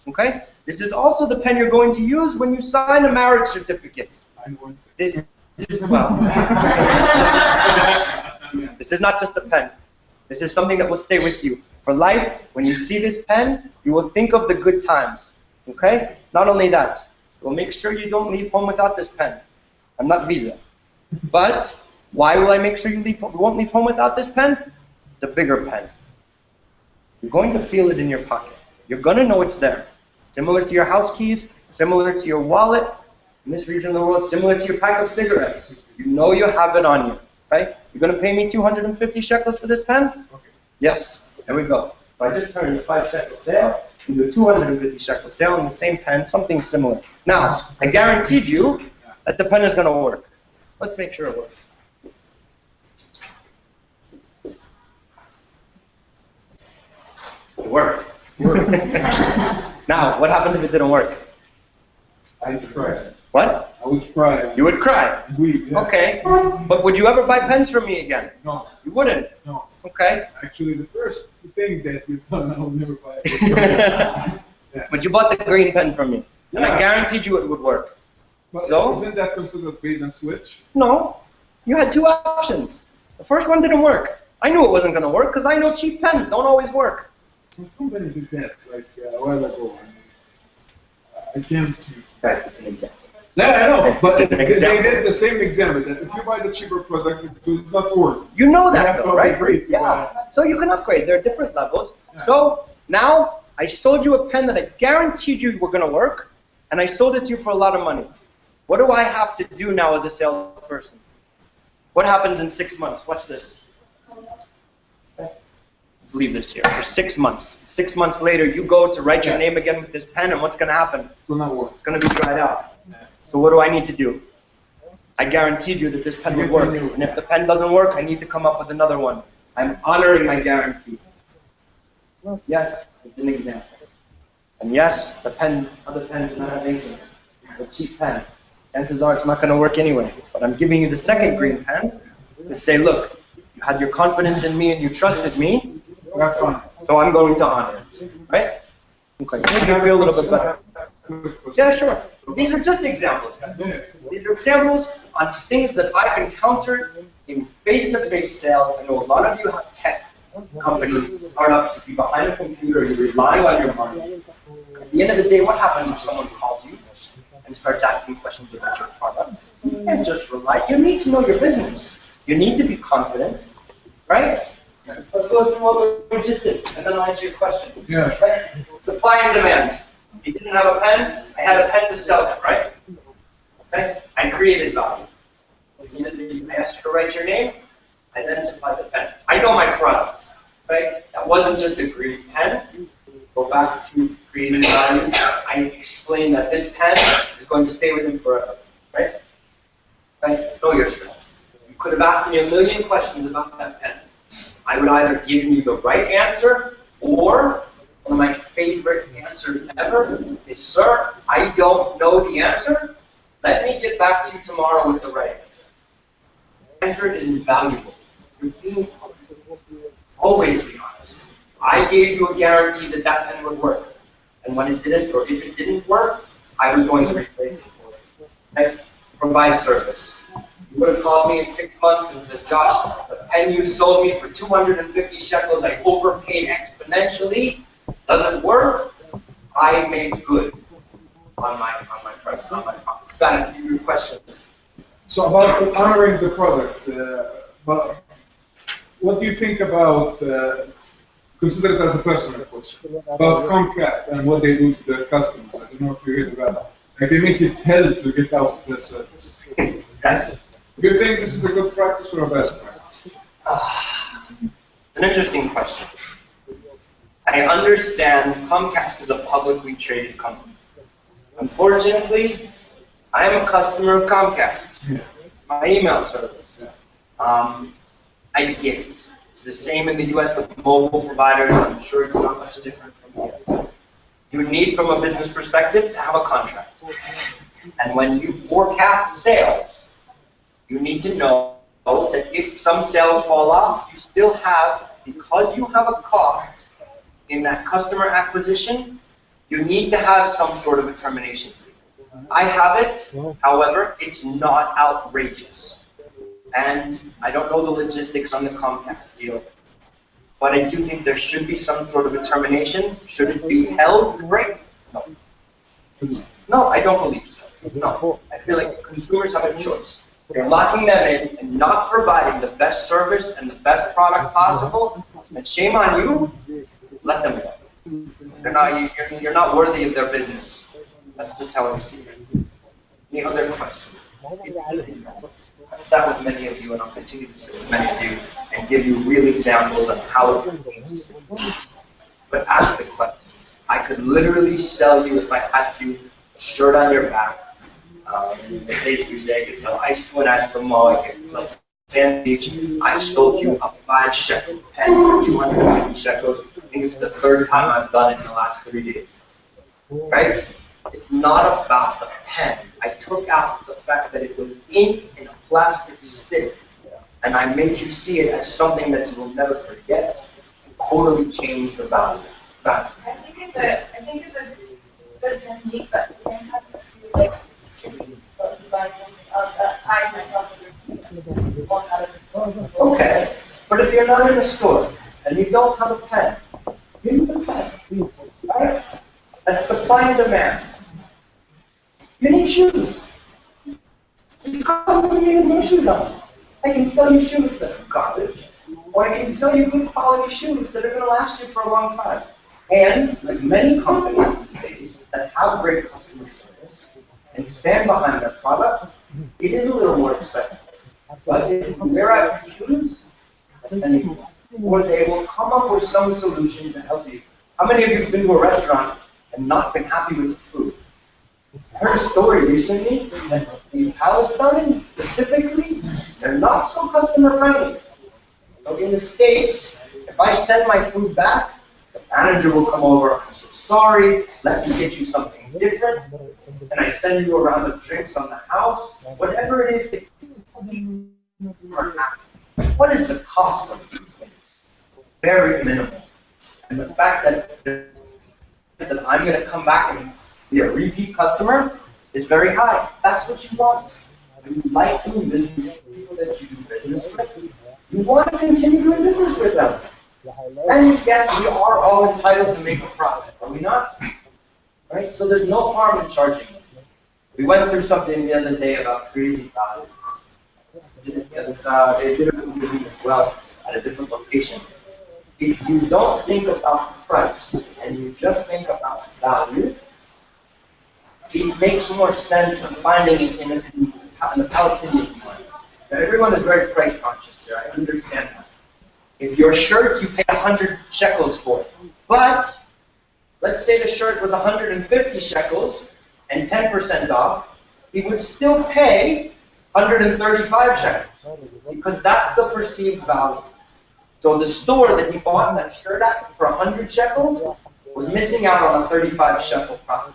Okay? This is also the pen you're going to use when you sign a marriage certificate. I'm going to. This is, well, this is not just a pen. This is something that will stay with you. For life, when you see this pen, you will think of the good times. Okay? Not only that, it will make sure you don't leave home without this pen. I'm not Visa. But why will I make sure you won't leave home without this pen? It's a bigger pen. You're going to feel it in your pocket. You're going to know it's there. Similar to your house keys, similar to your wallet, in this region of the world, similar to your pack of cigarettes. You know you have it on you, right? You're going to pay me 250 shekels for this pen? Okay. Yes. There we go. If I just turn the 5 shekel sale into a 250 shekel sale in the same pen, something similar. Now, I guaranteed you that the pen is going to work. Let's make sure it works. It worked. Now, what happened if it didn't work? I'd cry. What? I would cry. You would cry. Weep, yeah. Okay. But would you ever buy pens from me again? No. You wouldn't. No. Okay. Actually, the first thing that you've done, I'll never buy it. Yeah. But you bought the green pen from me. And I guaranteed you it would work. But So? isn't that considered bait and switch? No. You had 2 options. The first one didn't work. I knew it wasn't going to work because I know cheap pens don't always work. Some company did that like a while ago. I can't see. Guys, it's an example. Yeah, I know, but It's an they example. did the same example that if you buy the cheaper product, it will not work. You know You that have though, to right? upgrade to Yeah. So you can upgrade. There are different levels. Yeah. So now I sold you a pen that I guaranteed you were going to work, and I sold it to you for a lot of money. What do I have to do now as a salesperson? What happens in 6 months? Watch this. Let's leave this here for 6 months. 6 months later, you go to write your name again with this pen, and what's going to happen? It will not work. It's going to be dried out. So what do I need to do? I guaranteed you that this pen would work. And if the pen doesn't work, I need to come up with another one. I'm honoring my guarantee. Yes, it's an example. And yes, the pen, other pens are not making it. It's a cheap pen. Chances are it's not going to work anyway. But I'm giving you the second green pen to say, look, you had your confidence in me and you trusted me, so I'm going to honor it. Right? Okay. Make you feel a little bit better. Yeah, sure. These are just examples, guys. These are examples on things that I've encountered in face-to-face sales. I know a lot of you have tech companies, startups, if you're behind a computer, you're relying on your money. At the end of the day, what happens if someone calls you and starts asking questions about your product? You can't just rely. You need to know your business. You need to be confident, right? Let's go through what we just did, and then I'll answer your question. Yeah. Right? Supply and demand. You didn't have a pen, I had a pen to sell them, right? Okay? I created value. I asked you to write your name, I then supplied the pen. I know my product, right? That wasn't just a green pen. Go back to creating value. I explained that this pen is going to stay with him forever, right? Okay? Know yourself. You could have asked me a million questions about that pen. I would either give you the right answer, or one of my favorite answers ever is, sir, I don't know the answer. Let me get back to you tomorrow with the right answer. The answer is invaluable. You're being honest. Always be honest. I gave you a guarantee that that pen would work. And when it didn't, or if it didn't work, I was going to replace it for you. Okay? Provide service. You would have called me in 6 months and said, Josh, the pen you sold me for 250 shekels, I overpaid exponentially. Doesn't work. I made good on my price, on my profits. That is your question. So about honoring the product, but what do you think about, consider it as a personal question, about Comcast and what they do to their customers? I don't know if you heard about it. Like they make it hell to get out of their service. Yes. Do you think this is a good practice or a bad practice? It's an interesting question. I understand Comcast is a publicly traded company. Unfortunately, I am a customer of Comcast, my email service. I get it. It's the same in the US with mobile providers. I'm sure it's not much different from here. You need, from a business perspective, to have a contract. And when you forecast sales, you need to know that if some sales fall off, you still have, because you have a cost in that customer acquisition, you need to have some sort of a termination fee. I have it, however, it's not outrageous. And I don't know the logistics on the Comcast deal, but I do think there should be some sort of a termination. Should it be held to break? No. No, I don't believe so. No. I feel like consumers have a choice. You're locking them in and not providing the best service and the best product possible, and shame on you, let them go. You're not worthy of their business. That's just how I see it. Any other questions? I've sat with many of you, and I'll continue to sit with many of you and give you real examples of how it pertains to. But ask the questions. I could literally sell you, if I had to, a shirt on your back. In the States we say I could sell ice to an ice from mall, I could sell sand beach. I sold you a 5 shekel pen for 250 shekels. I think it's the 3rd time I've done it in the last 3 days. Right? It's not about the pen. I took out the fact that it was ink in a plastic stick, and I made you see it as something that you will never forget, and totally changed the value. I think it's a good technique, but at the same time, I feel like to buy something else that I myself won't have it. Okay, but if you're not in a store and you don't have a pen, you need a pen. Right? That's supply and demand. You need shoes. You come to me with no shoes on. I can sell you shoes that are garbage, or I can sell you good quality shoes that are going to last you for a long time. And like many companies these days that have great customer service and stand behind their product, it is a little more expensive. But if you wear out your shoes, that's anything. Or they will come up with some solution to help you. How many of you have been to a restaurant and not been happy with the food? I heard a story recently that In Palestine, specifically, they're not so customer friendly. So in the States, if I send my food back, the manager will come over, I'm so sorry, let me get you something different, and I send you a round of drinks on the house, whatever it is that you are happy. What is the cost of these things? Very minimal. And the fact that I'm going to come back and be a repeat customer is very high. That's what you want. You like doing business with people that you do business with. You want to continue doing business with them. And yes, we are all entitled to make a profit, are we not? Right? So there's no harm in charging them. We went through something the other day about creating value. They did it with me as well at a different location. If you don't think about price and you just think about value, it makes more sense of finding it in the Palestinian market. Everyone is very price conscious here. I understand that. If your shirt, you pay 100 shekels for it. But let's say the shirt was 150 shekels and 10% off, he would still pay 135 shekels because that's the perceived value. So the store that he bought that shirt at for 100 shekels was missing out on a 35 shekel profit.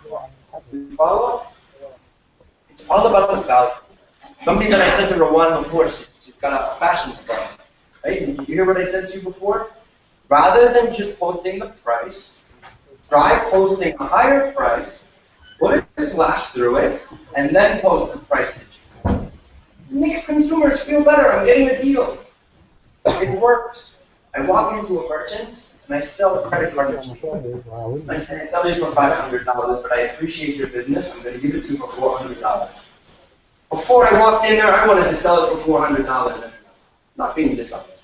You follow? It's all about the value. Something that I said to Rawan before, she's got a fashion store. Right? Did you hear what I said to you before? Rather than just posting the price, try posting a higher price, put a slash through it, and then post the price that you want. It makes consumers feel better. I'm getting a deal. It works. I walk into a merchant and I sell a credit card machine. I say, I sell this for $500, but I appreciate your business. I'm going to give it to you for $400. Before I walked in there, I wanted to sell it for $400. And not being dishonest.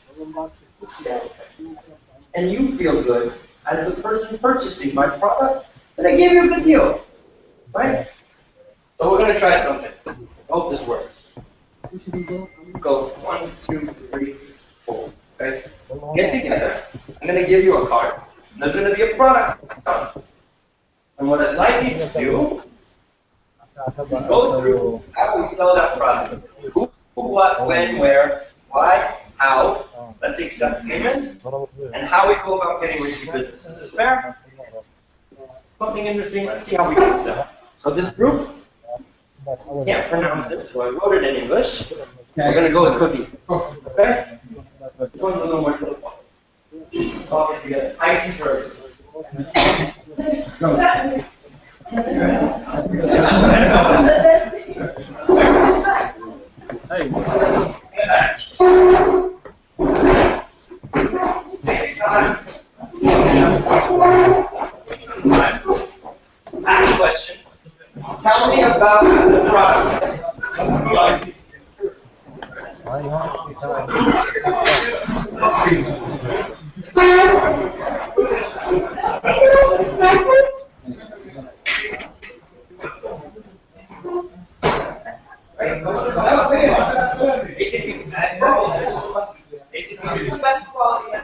And you feel good as the person purchasing my product that I gave you a good deal. Right? So we're going to try something. I hope this works. Go 1, 2, 3, 4. Okay? Get together. I'm going to give you a card. There's going to be a product on it. And what I'd like you to do is go through how we sell that product. Who, what, when, where, why, how. Let's accept payment. And how we go about getting repeat business. Is this fair? Something interesting. Let's see how we can sell. So this group can't pronounce it, so I wrote it in English. We're going to go with cookie. Okay? This one's a little more difficult. Talk it together. IT services. Go. Take time. Ask questions. Tell me about the process. The best quality.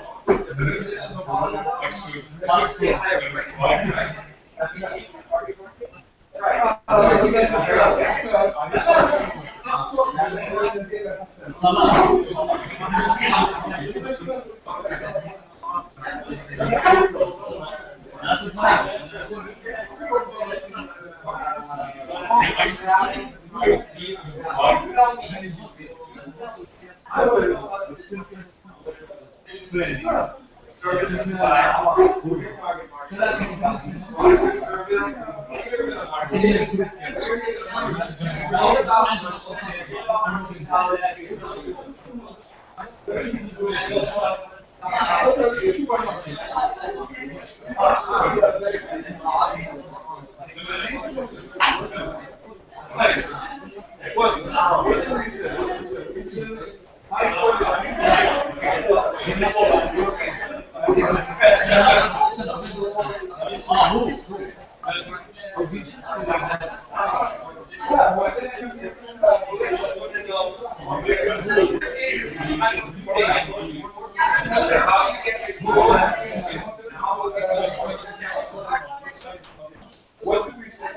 What did we say?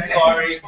Sorry.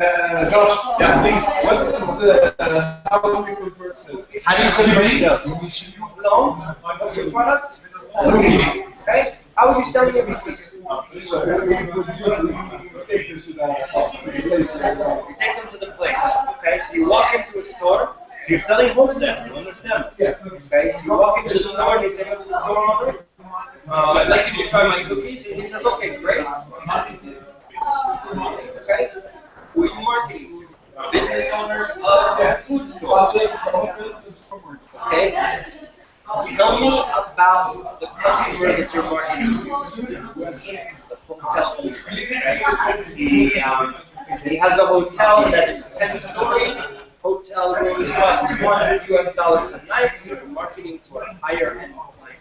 Josh, please, what is, how do we convert sales? How do you convert sales? No? What's your product? Okay. How are you selling your business? You take them to the place. Okay, so you walk into a store. So You're selling wholesale, you understand? Yes. Okay, you walk into the store and you say, what's going on? I'd like you to try my cookies. And he says, okay, great. Okay? Who are you marketing to? Business owners of food stores. Okay? Tell me about the customer that you're marketing to. The hotel. He has a hotel that is 10 stories. Hotel rooms cost $200 a night. So you're marketing to a higher end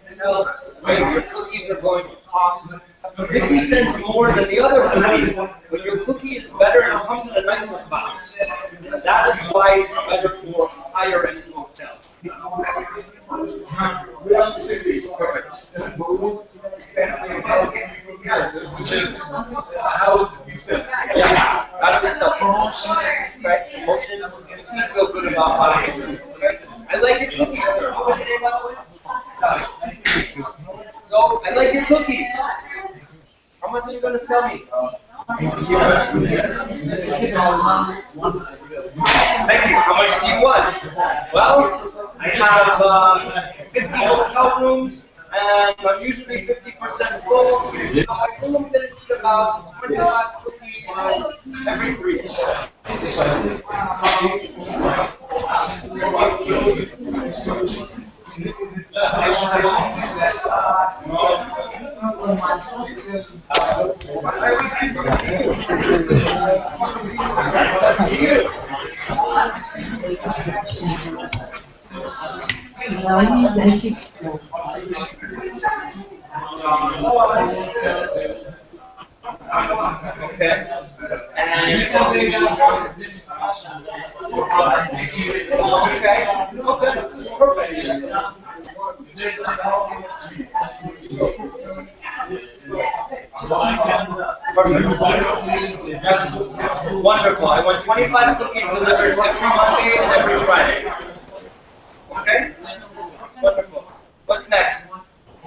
clientele. Right? Your cookies are going to cost 50 cents more than the other cookie, but your cookie is better and it comes in a nicer box. That is why it's better for a higher end hotel. We have the same page. Perfect. Which is how we sell. Yeah, how do we sell? Promotion, right? Promotion. You feel good about how you sell. I like your cookies, sir. What was your name, by the way? So, I like your cookies. How much are you going to sell me? Thank you. How much do you want? Well, I have 50 hotel rooms, and I'm usually 50% full. So I can fit about 25 cookies every 3 days. That's up to you. Okay. And okay. Perfect. Wonderful. I want 25 cookies delivered every Monday and every Friday. Okay? Wonderful. What's next?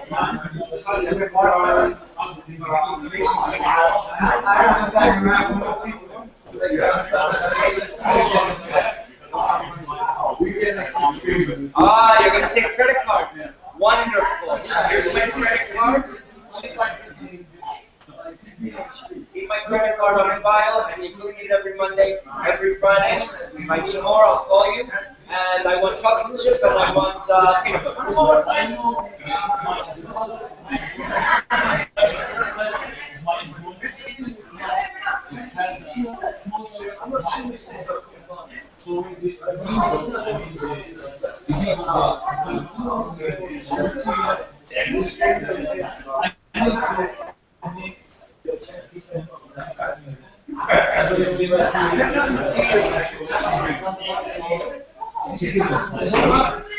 You're going to take credit card. Wonderful. Here's my credit card. Keep my credit card on file. I need cookies every Monday, every Friday. If I need more, I'll call you. And I want chocolate chip and I want peanut butter.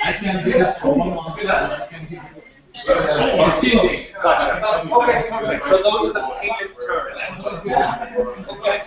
I can get it for 1 month. I can give you. Gotcha. Okay, perfect. So those are the payment terms. Okay.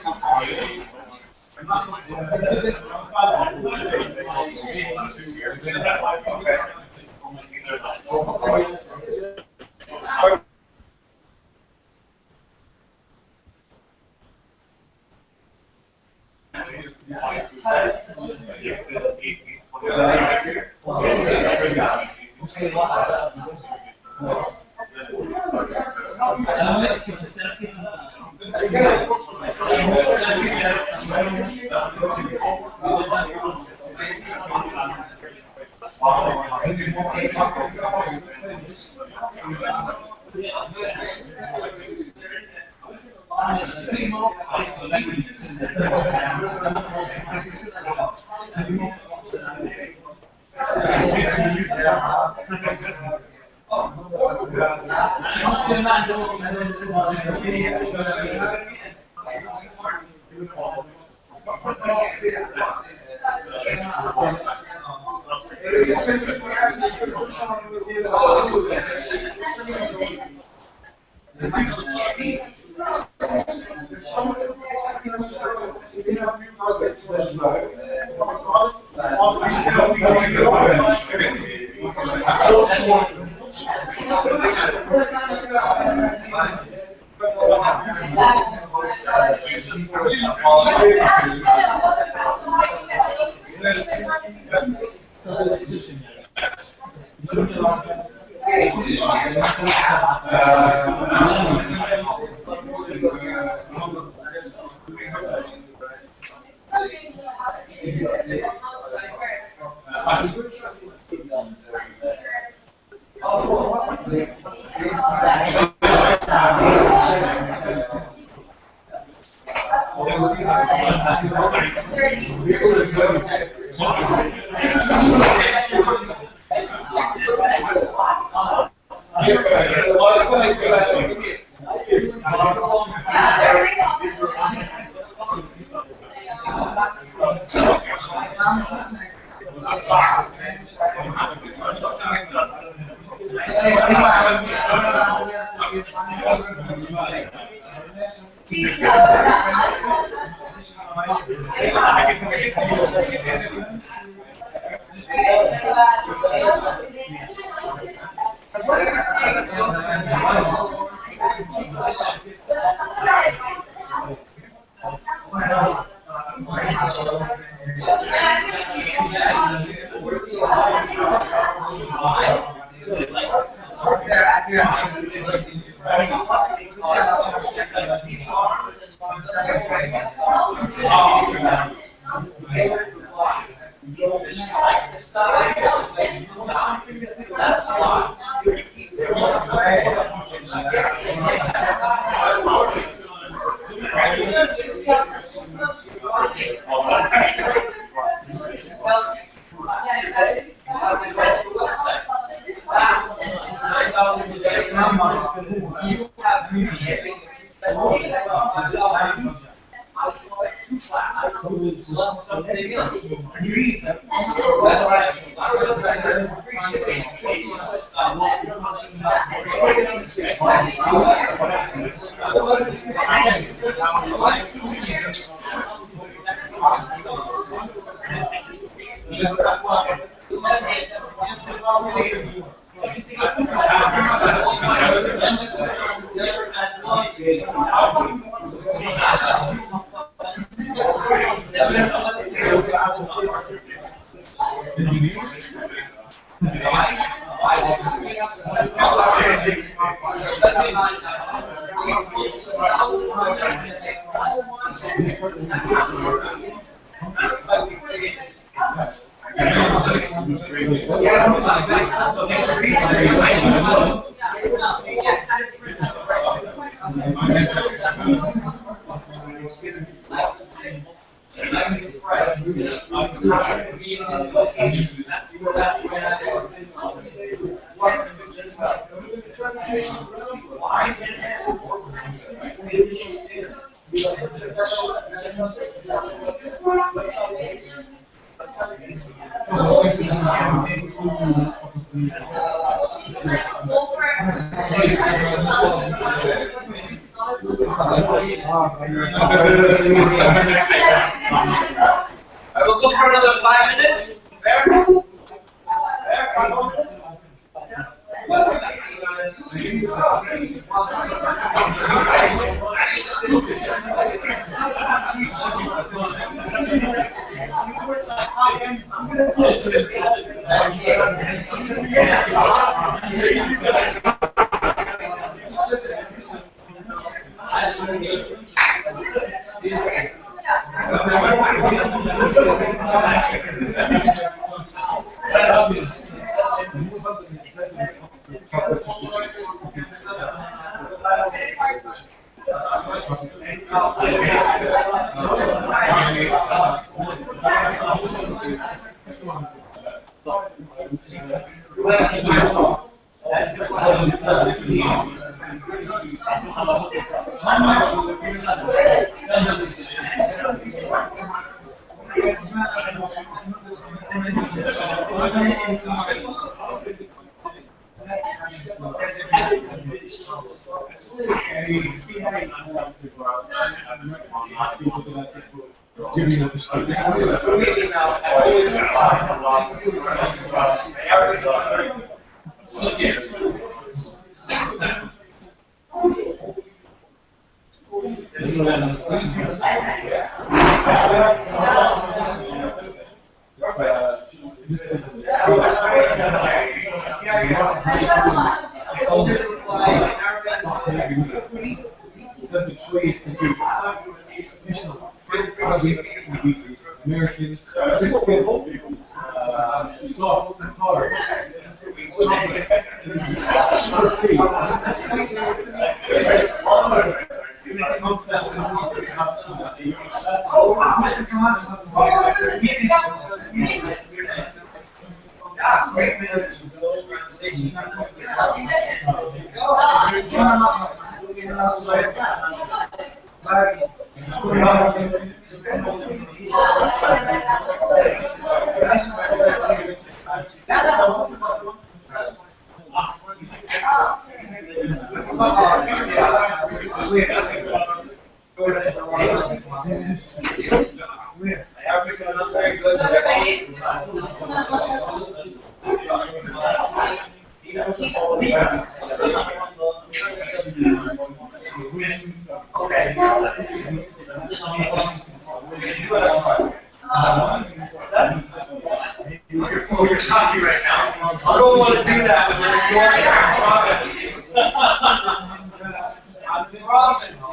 I will go for another 5 minutes. Fair? Americans, soft hard. You're cocky right now. I don't want to do that with I promise.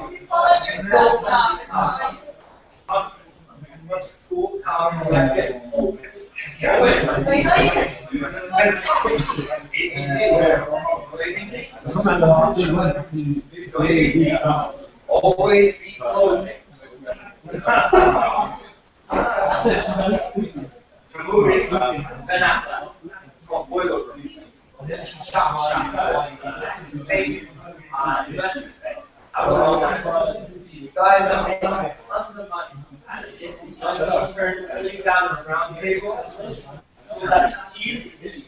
Always be closing. Removing banana from boiler room. Investment bank. I don't know. These guys are making tons of money. Sitting down at the round table. That's easy.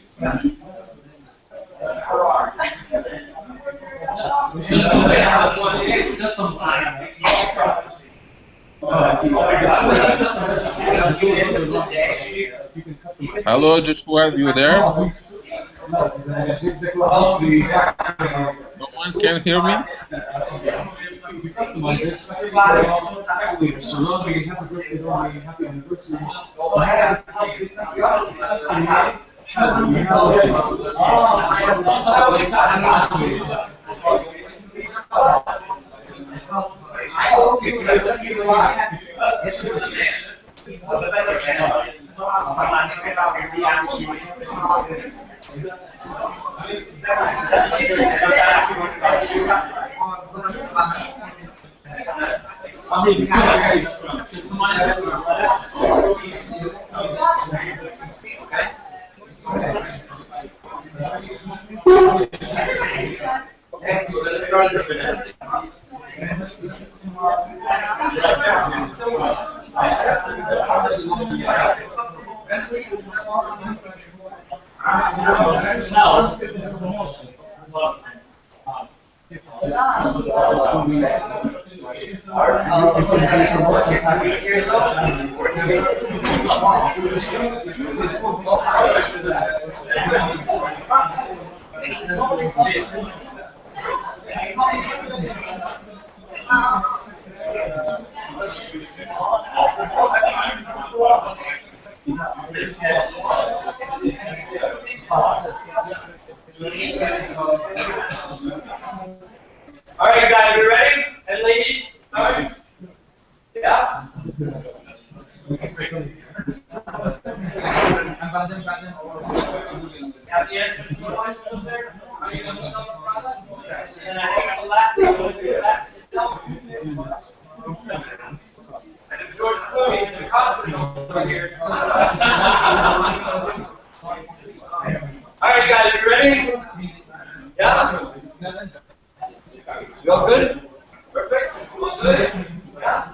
Just sometimes. Hello, Joshua, are you there? No one can hear me? Okay, so let's start this minute. All right, guys, you ready? And ladies, all right? Yeah? Have the answers to the questions there? Are you going to sell the product? And I think the last thing I'm going to do is ask to sell it. And if George Clooney is the constable over here. All right, guys, you ready? Yeah? You all good? Perfect. All good? Yeah?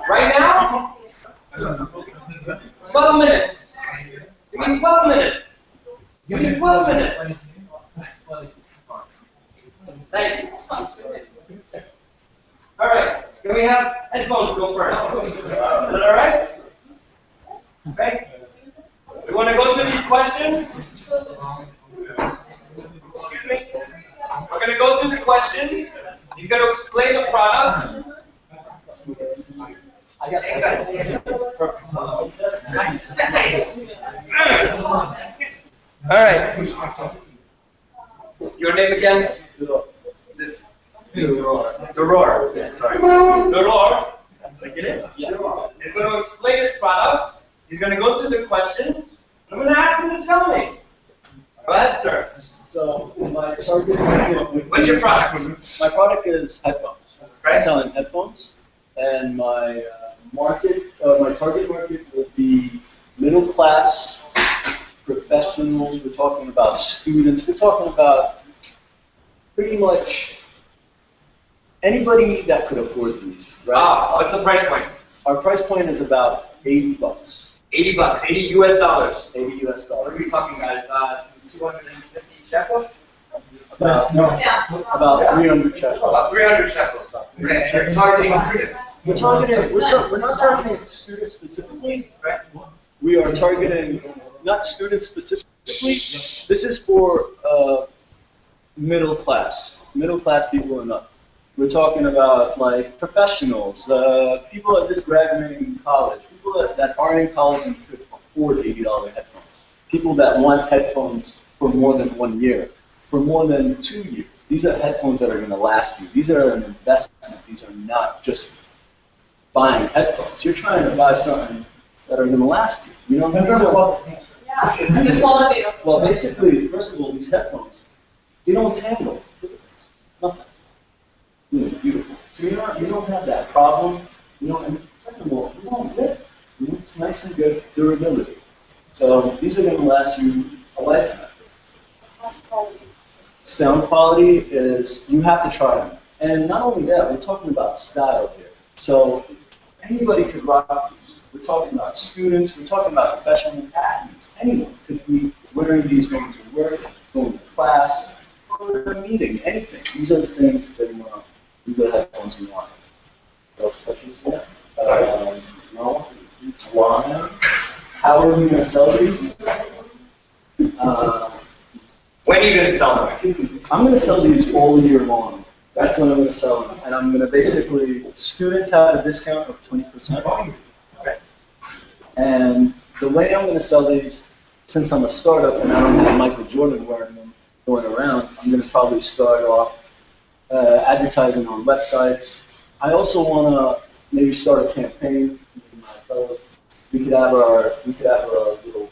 Right now? 12 minutes. me 12 minutes. Give me 12 minutes. Thank you. All right. Can we have headphones go first? Is that all right? Okay. We want to go through these questions. Excuse me. We're going to go through the questions. He's going to explain the product. Hey, guys. All right. Your name again? Duror. Sorry. Duror. Get it? Yeah. He's going to explain his product. He's going to go through the questions. I'm going to ask him to sell me. Go ahead, sir. So my target market. What's your product? My product is headphones. Right. I'm selling headphones, and my my target market would be middle class professionals. We're talking about students. We're talking about pretty much anybody that could afford these. Right? Ah, what's the price point? Our price point is about $80. $80, 80 US dollars. $80 US. What are we talking about? 250 shekels? About 300 shekels. About 300 shekels. Okay, and you're targeting students. We're not targeting students specifically. Right. We are targeting not students specifically. This is for middle class people and up. We're talking about like professionals, people that are just graduating college, people that aren't in college and could afford $80 headphones. People that want headphones for more than 1 year, for more than 2 years. These are headphones that are going to last you. These are an investment. These are not just buying headphones. You're trying to buy something that are going to last you. You know what I mean? Yeah, the quality of Well, basically, first of all, these headphones, they don't tangle. Nothing. Really beautiful. So you don't have that problem. And second of all, you don't rip. It's nice and good durability. So these are going to last you a lifetime. Sound quality is, you have to try them. And not only that, we're talking about style here. So anybody could rock these. We're talking about students, we're talking about professional athletes. Anyone could be wearing these going to work, going to class, or a meeting, anything. These are the things that you want. These are the headphones you want. What else questions for that? No? Why? How are we going to sell these? When are you going to sell them? I'm going to sell these all year long. That's when I'm going to sell them. And I'm going to basically, students have a discount of 20%. Okay. And the way I'm going to sell these, since I'm a startup and I don't have Michael Jordan wearing them going around, I'm going to probably start off advertising on websites. I also want to maybe start a campaign with my fellows. We could have our little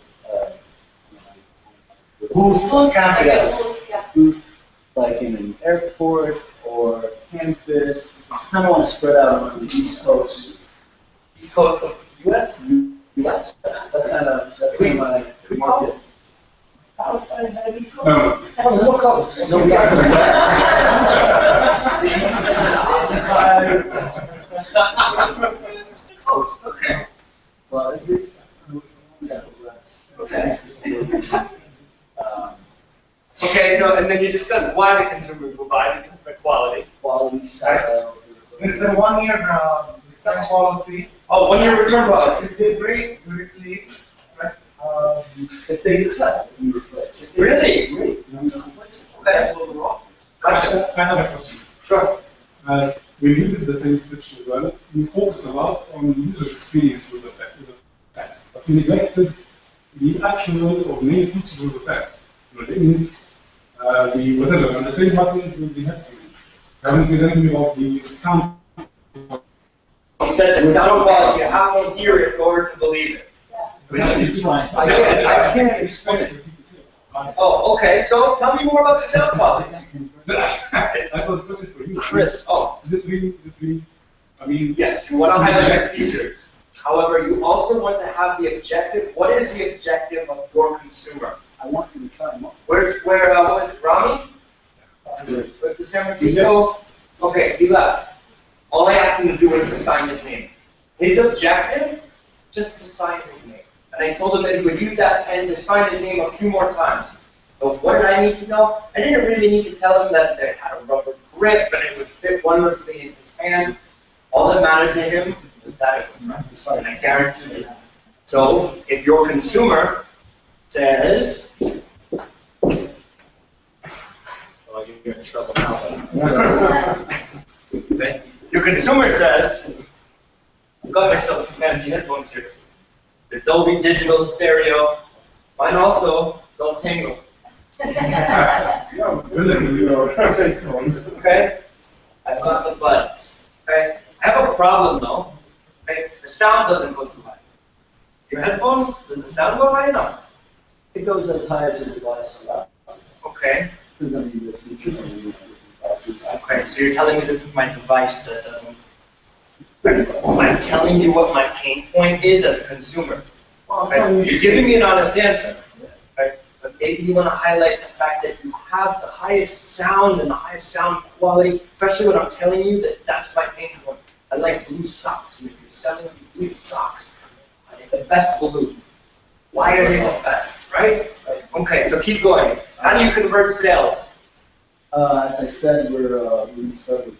booth, like in an airport or campus. I kind of want to spread out on the East Coast. East Coast of US? Yes, that's kind of my market. Palestine had East Coast. What coast? No, we got the West. Coast. Okay. Well, is it? Okay. Okay, so, and then you discussed why the consumers will buy, because of the quality. Quality, style. It's a 1 year return policy. Oh, 1 year return policy. If they break, we replace. Right? If they cut, we replace. If they Really? break, we replace it. Okay. That's what we're offering. Gotcha. I have a question. Sure. When you did the sales pitch as well, you focused a lot on user experience with the pack, but you neglected the actual or main features of the pack. The image, the whatever, and the same button will be helpful. Haven't you anything about the sound? You said the sound quality, you have to hear it in order to believe it. We need to try. I can't explain it. Oh, okay, so tell me more about the sound quality. That was a question for you. Chris, Is it really, I mean, Yes, you want to highlight your features. However, you also want to have the objective. What is the objective of your consumer? I want you to try them all. What was it, Rami? With the San Francisco? Okay, he left. All I asked him to do was to sign his name. His objective, just to sign his name. and I told him that he would use that pen to sign his name a few more times. So what did I need to know? I didn't really need to tell him that it had a rubber grip and it would fit wonderfully in his hand. All that mattered to him was that it would run, and I guaranteed it. So if your consumer says, oh, you're in trouble now. Okay. Your consumer says, I've got myself some fancy headphones here. The Dolby Digital Stereo. Mine also don't tangle. Okay? I've got the buds. Okay? I have a problem though. Okay? The sound doesn't go too high. Your headphones, does the sound go high enough? It goes as high as the device allows. Okay. Okay, so you're telling me this is my device that doesn't. I'm telling you what my pain point is as a consumer. Okay? You're giving me an honest answer. Okay? But maybe you want to highlight the fact that you have the highest sound and the highest sound quality, especially when I'm telling you that that's my pain point. I like blue socks, and if you're selling me blue socks, I think the best blue. Why are they the best, right? Okay, so keep going. How do you convert sales? As I said, we're going to start with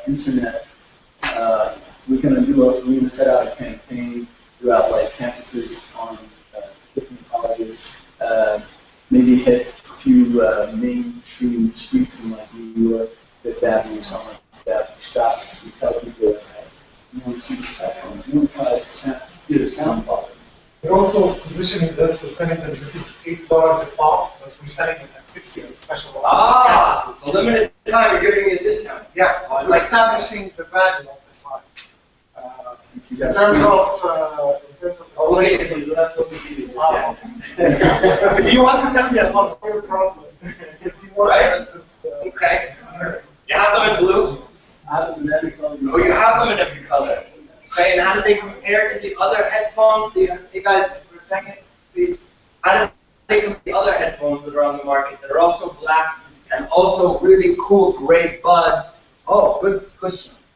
internet. We're going to set out a campaign throughout like campuses on different colleges. Maybe hit a few mainstream streets in like New York, Fifth Avenue, or something like that. We stop. We tell people that you want to see the headphones. You want to try to get a sound quality. We're also positioning this to kind of that this is $8 a pop, but we're selling it at 60 as a special offer. Ah, so limited time, you're giving me a discount. Yes, I we're like establishing the value of the product. In terms of, Oh, wait, you're not supposed to see these. if you want to tell me about your problem, if you want Right. to, Okay. You have them in blue? I have them in every color. Oh, you have them in every color. Okay, and how do they compare to the other headphones? You guys, for a second, please. How do they compare to the other headphones that are on the market that are also black and also really cool gray buds? Oh, good.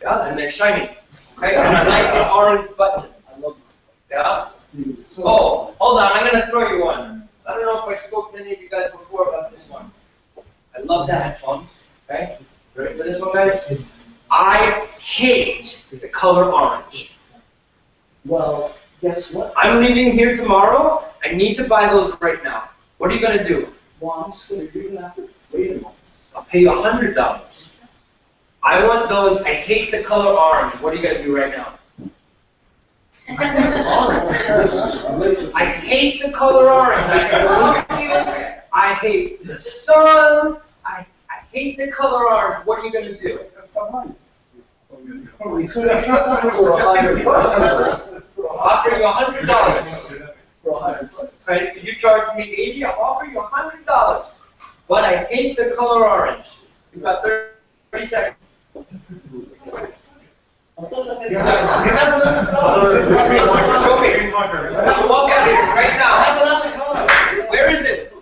Yeah, and they're shiny. Okay, and I like the orange button. I love them. Yeah? Oh, hold on, I'm going to throw you one. I don't know if I spoke to any of you guys before about this one. I love the headphones. Okay? Ready for this one, guys? I hate the color orange. Well, guess what? I'm leaving here tomorrow. I need to buy those right now. What are you going to do? Well, I'm just going to have to wait a moment. I'll pay you $100. I want those. I hate the color orange. What are you going to do right now? I hate the color orange. I hate the sun. I hate the color orange. What are you going to do? I'll offer you $100. Okay, so you charge me $80. I'll offer you $100. But I hate the color orange. You've got 30 seconds. Show me. Walk out here right now. Where is it?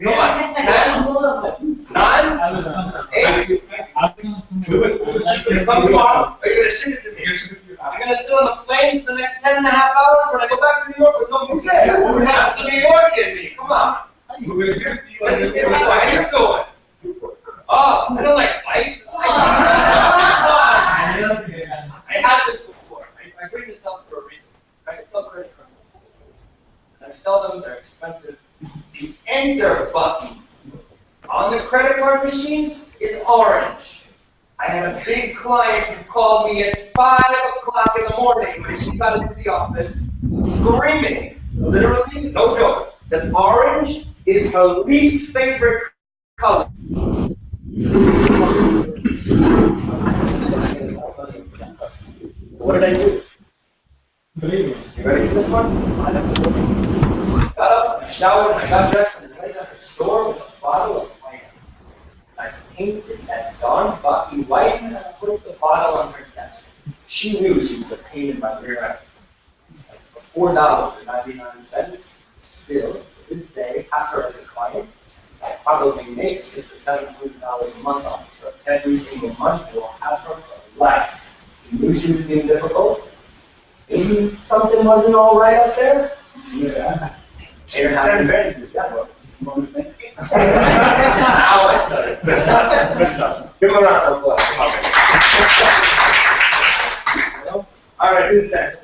Come on. 10? 9? 8? Come tomorrow. Are you going to ship it to me? I'm going to sit on the plane for the next 10 and a half hours when I go back to New York with no bouquet. Who has the New York in me? Come on. Where are you going? Oh, I don't like lights. I had this before. I bring this up for a reason. I sell credit cards. And I sell them, they're expensive. The enter button on the credit card machines is orange. I had a big client who called me at 5 o'clock in the morning when she got into the office, screaming, literally, no joke, that orange is her least favorite color. What did I do? You ready for this one? I got up, I showered, I got dressed, and I went to the store with a bottle of wine. I painted that darn bucky white, and I put the bottle on her desk. She knew she was a pain in my rear end. For $4.99, still, to this day, after as a client, I probably make $600 to $700 a month on her. Every single month, I will have her for life. She knew she was being difficult. 8 maybe something wasn't all right up there? Yeah. They're having very good job. Now it does. Give him a round of applause. All right, who's next?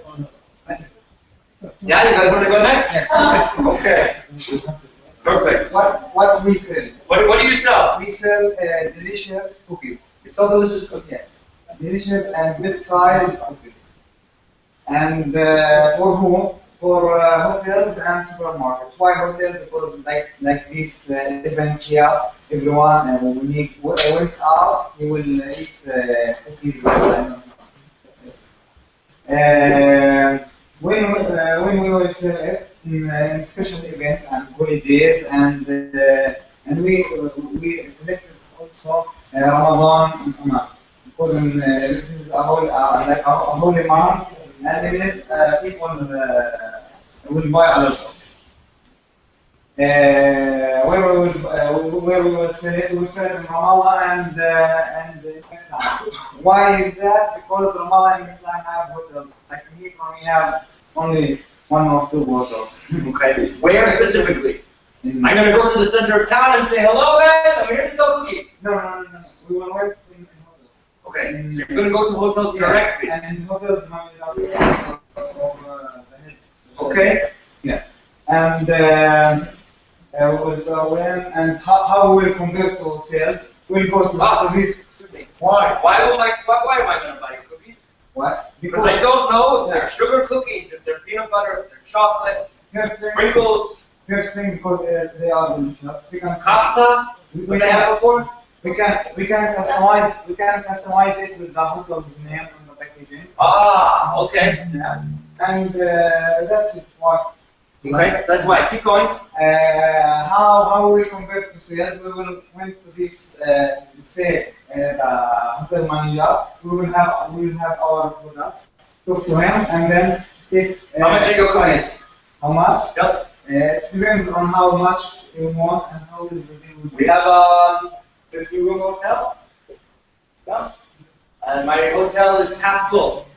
Yeah, you guys want to go next? Okay. Perfect. What we sell? What do you sell? We sell delicious cookies. You sell delicious cookies. Yes. Delicious and mid-sized cookies. And for whom? For hotels and supermarkets. Why hotels? Because like this event here, everyone when he went out, he will eat cookies. When we will sell it in special events and holidays, and we selected also Ramadan month, because this is a whole like a holy month, and in it people will buy a lot. Where we will sell it, we will sell it in Ramallah and Vietnam. Why is that? Because Ramallah and Vietnam have hotels. Like in Hebron, we have only 1 or 2 hotels. Okay. Where specifically? I'm gonna go to the center of town and say, hello guys, I'm here to sell cookies. No. We will work in hotels. Okay. So you're gonna go to hotels directly. And in hotels, Okay. Yeah. And and how we will compare to sales? We'll go to this. Why? Why am I gonna buy cookies? What? Because I don't know if they're sugar cookies, if they're peanut butter, if they're chocolate, sprinkles. First thing, because they are delicious. Second, Kafta. What they have before? we can customize it with the hotel's name on the packaging. Ah, okay. Yeah. And that's it. Why? Okay, that's why. Keep going. How we compare to sales? We will went to this say the hotel manager. We will have our products. Talk to him and then take. How much are your cookies? How much? Yep. It depends on how much you want and how the deal will be. We have a 50-room hotel. Yeah. And my hotel is half full.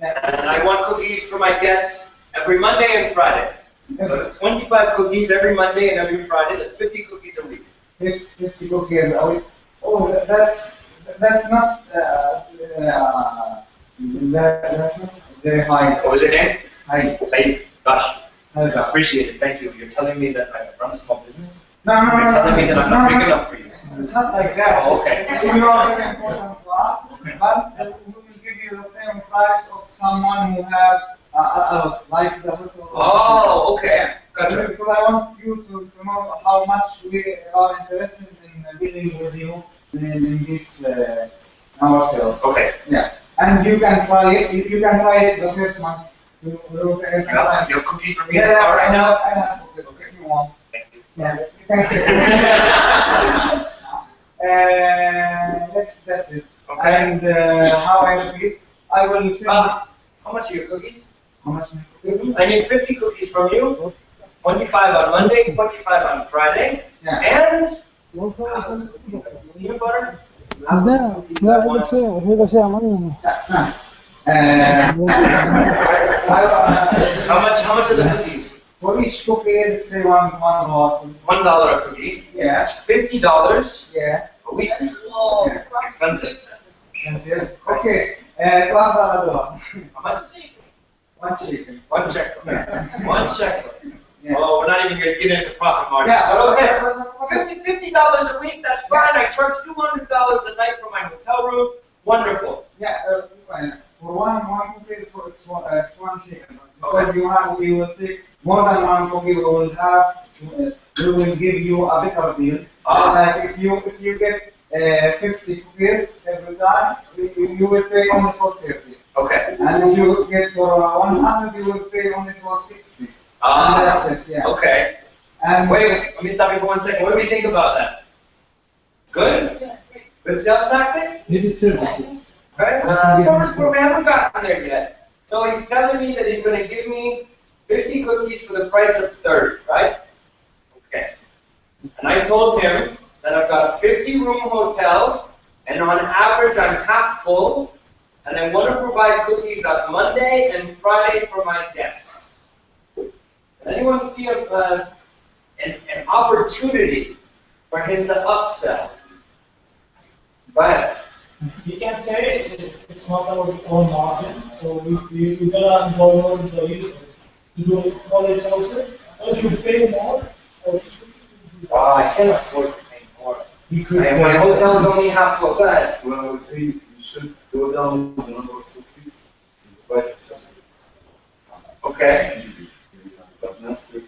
Yeah. And I want cookies for my guests every Monday and Friday. So it's 25 cookies every Monday and every Friday. That's 50 cookies a week. 50 cookies a week. Oh, that's not that's not very high. What was your name? High. Saeed. Gosh. High. I appreciate it. Thank you. You're telling me that I run a small business? No. You're telling me that I'm not big enough for you. It's not like that. Oh, okay. You are very important to us, but we will give you the same price of someone who have like the hotel. Oh, okay. Gotcha. Because I want you to know how much we are interested in dealing with you in this ourselves. Okay. Yeah, and you can try it. You can try it the first month. You have your cookies for me in in the car right now? I have cookies if you want. Thank you. Yeah. Thank you. That's it. Okay. And how I do it, I will send. How much are your cookies? How much? I need 50 cookies from you. 25 on Monday, 25 on Friday, Yeah. and peanut butter. How much are the cookies? For each cookie, let's say $1. $1 a cookie. Yeah. That's $50 Yeah. a week. Oh, expensive. Expensive. Okay. $1. How much? One chicken. One shekel. Yeah. One shekel. Yeah. Oh, we're not even going to get into profit margin. Yeah, But okay. $50 a week, that's fine. I charge $200 a night for my hotel room. Wonderful. Yeah, for one cookie, it's one chicken. Because we will take more than one cookie, we will give you a better deal. Like if you get 50 cookies every time, you will pay only for 30. Okay. And if you get for 100, you will pay only for 60. And that's it. Yeah. Okay. And Wait, let me stop you for 1 second. What do we think about that? Good? Good sales tactic? Maybe services. Right? Service we haven't gotten there yet. So he's telling me that he's going to give me 50 cookies for the price of 30, right? Okay. And I told him that I've got a 50-room hotel, and on average I'm half full, and I want to provide cookies on Monday and Friday for my guests. Anyone see an opportunity for him to upsell? Go ahead. You can say it's not our own margin, so we gotta involve the user to do all resources. So if you pay more, or I can't afford to pay more. you could My hotel is only half full. Go ahead. Well, I would say you should go down the number of cookies, but Okay. but not 50.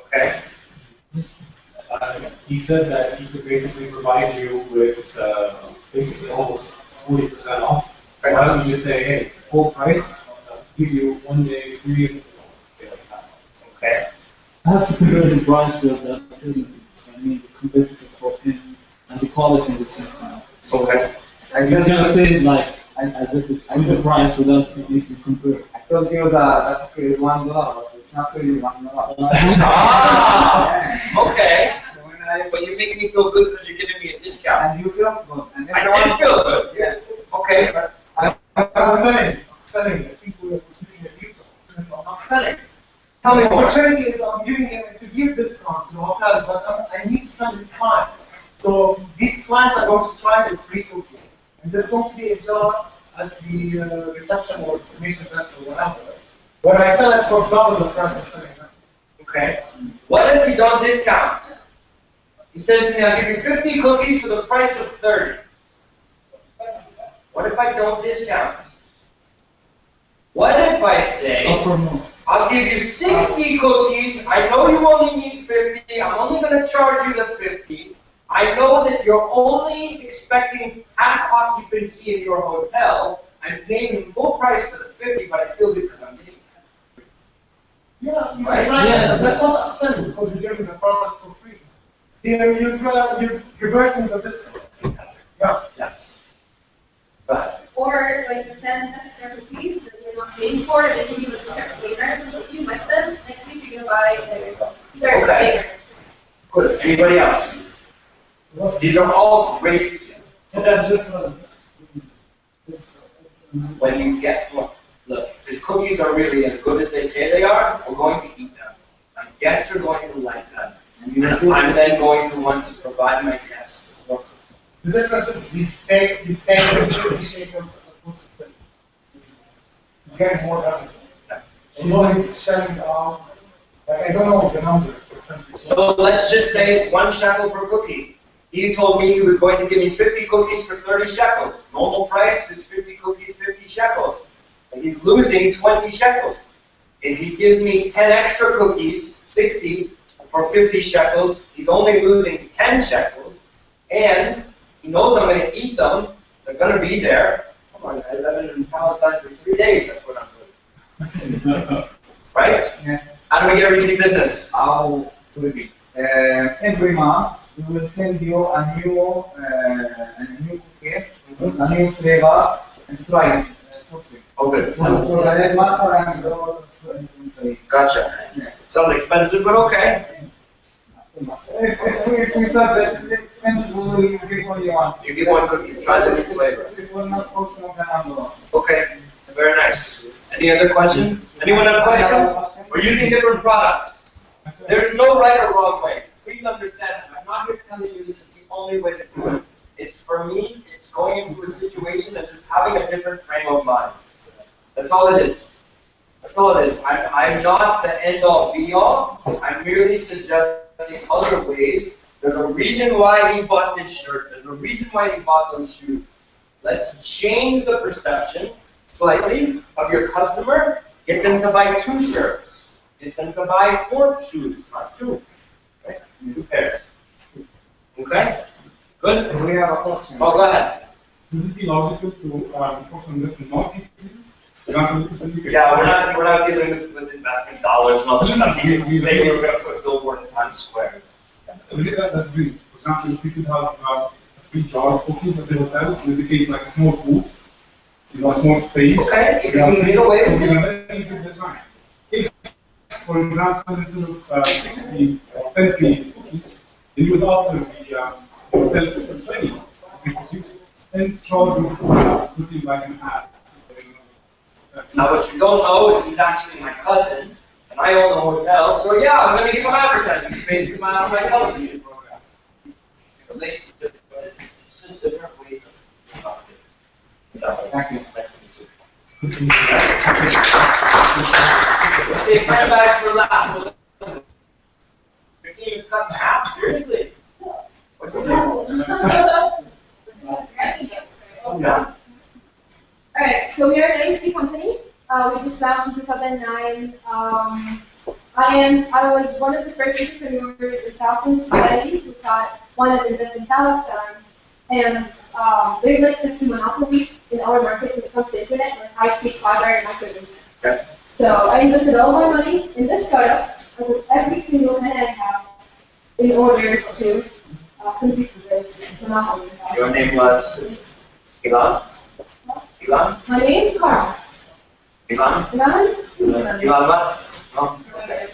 Okay. He said that he could basically provide you with basically almost 40% off. Why don't you just say, hey, full price, give you 1 day free, say like that. Okay. I have to compare the price with the alternatives. I mean, the competitive for him and the quality at the same time. So Okay. you can say it like as if it's the price without you compare. I told you that cookie is $1, but it's not really $1. Ah. Okay. So when I, But you're making me feel good because you're giving me a discount. and you feel good. And I did feel good. Yeah. Okay. But I'm selling. I think we're missing a huge opportunity on upselling. Tell me The more. opportunity is I'm giving him a severe discount to the hotel, but I need to sell his clients. So these clients are going to try the free cookie. And there's going to be a job at the reception or information desk or whatever. When I sell it for double the price I'm selling it. Okay. What if you don't discount? He says to me, I'll give you 50 cookies for the price of 30. What if I don't discount? What if I say, Offer more. I'll give you 60 cookies, I know you only need 50, I'm only going to charge you the 50. I know that you're only expecting half occupancy in your hotel. I'm paying you full price for the 50, but I feel good because I'm getting 10. Yeah, Right? right. Yes. That's not upselling because you're giving the product for free. You're reversing the discount. Yeah. Yes. But Or like the 10 extra cookies that you're not paying for, they can give a discount later. Because if you like them, next week you're gonna buy the third Okay. later. good. Anybody else? These are all great. That's different. When you get, look, if cookies are really as good as they say they are, we're going to eat them. My guests are going to like them. And I'm then going to want to provide my guests with more cookies. The difference is he's paying the shakers as opposed to pay. He's getting more revenue. Although he's sharing out, like I don't know the numbers percentage. So let's just say it's 1 shekel per cookie. He told me he was going to give me 50 cookies for 30 shekels. Normal price is 50 cookies, 50 shekels. And he's losing 20 shekels. If he gives me 10 extra cookies, 60, for 50 shekels, he's only losing 10 shekels. And he knows I'm going to eat them. They're going to be there. Come on, guys, I've been in Palestine for 3 days. That's what I'm doing. Right? Yes. How do we get repeat business? How to repeat? Every month we will send you a new cookie, a new flavor, and try it for free. Oh, good. So for the next month, I'm going to Gotcha. Yeah. Sounds expensive, but okay. If we thought that it's expensive, we will give only one. You give 1 cookie, try the new flavor. It will not cost more than $1. Okay, very nice. Any other questions? Anyone have questions? We're using different products. There's no right or wrong way. Please understand, I'm not here telling you this is the only way to do it. It's for me, it's going into a situation and just having a different frame of mind. That's all it is. That's all it is. I'm not the end-all, be-all. I'm merely suggesting other ways. There's a reason why he bought this shirt. There's a reason why he bought those shoes. Let's change the perception slightly of your customer. Get them to buy 2 shirts. Get them to buy 4 shoes, not 2. Okay? 2 pairs. Okay? Good? We have a question. Oh, go ahead. Would it be logical to focus on this in marketing? Yeah, we're not dealing with investment dollars and all this stuff. You didn't say we were going to put a billboard in Times Square. That's great. For example, if you could have a free jar of cookies at the hotel, dedicate like a small booth, a small space. Okay, you can get away with cookies, it. and then you could design. If, for example, instead of 60 or 50 cookies, then you would offer the hotel system 20 cookies, in charge of putting like an app. Now what you don't know is he's actually my cousin, and I own the hotel, so yeah, I'm going to give him advertising space in my television program. Relationship, but it's just different ways of talking. Thank you. Nice to meet you. Let's say kind of back for last. Your team is cut in half? Seriously? What's your name? Yeah. Alright, so we are an ISP company. We just launched in 2009. I was one of the first entrepreneurs in Kaston society who wanted to invest in Palestine. And there's like this monopoly in our market when it comes to internet, like high-speed fiber and micro internet. Okay. So I invested all my money in this startup. I put every single penny I have in order to compete with this monopoly. Your name was Ilan? Ilan? My name is Carl. Ilan? Ilan Musk? No? Alright,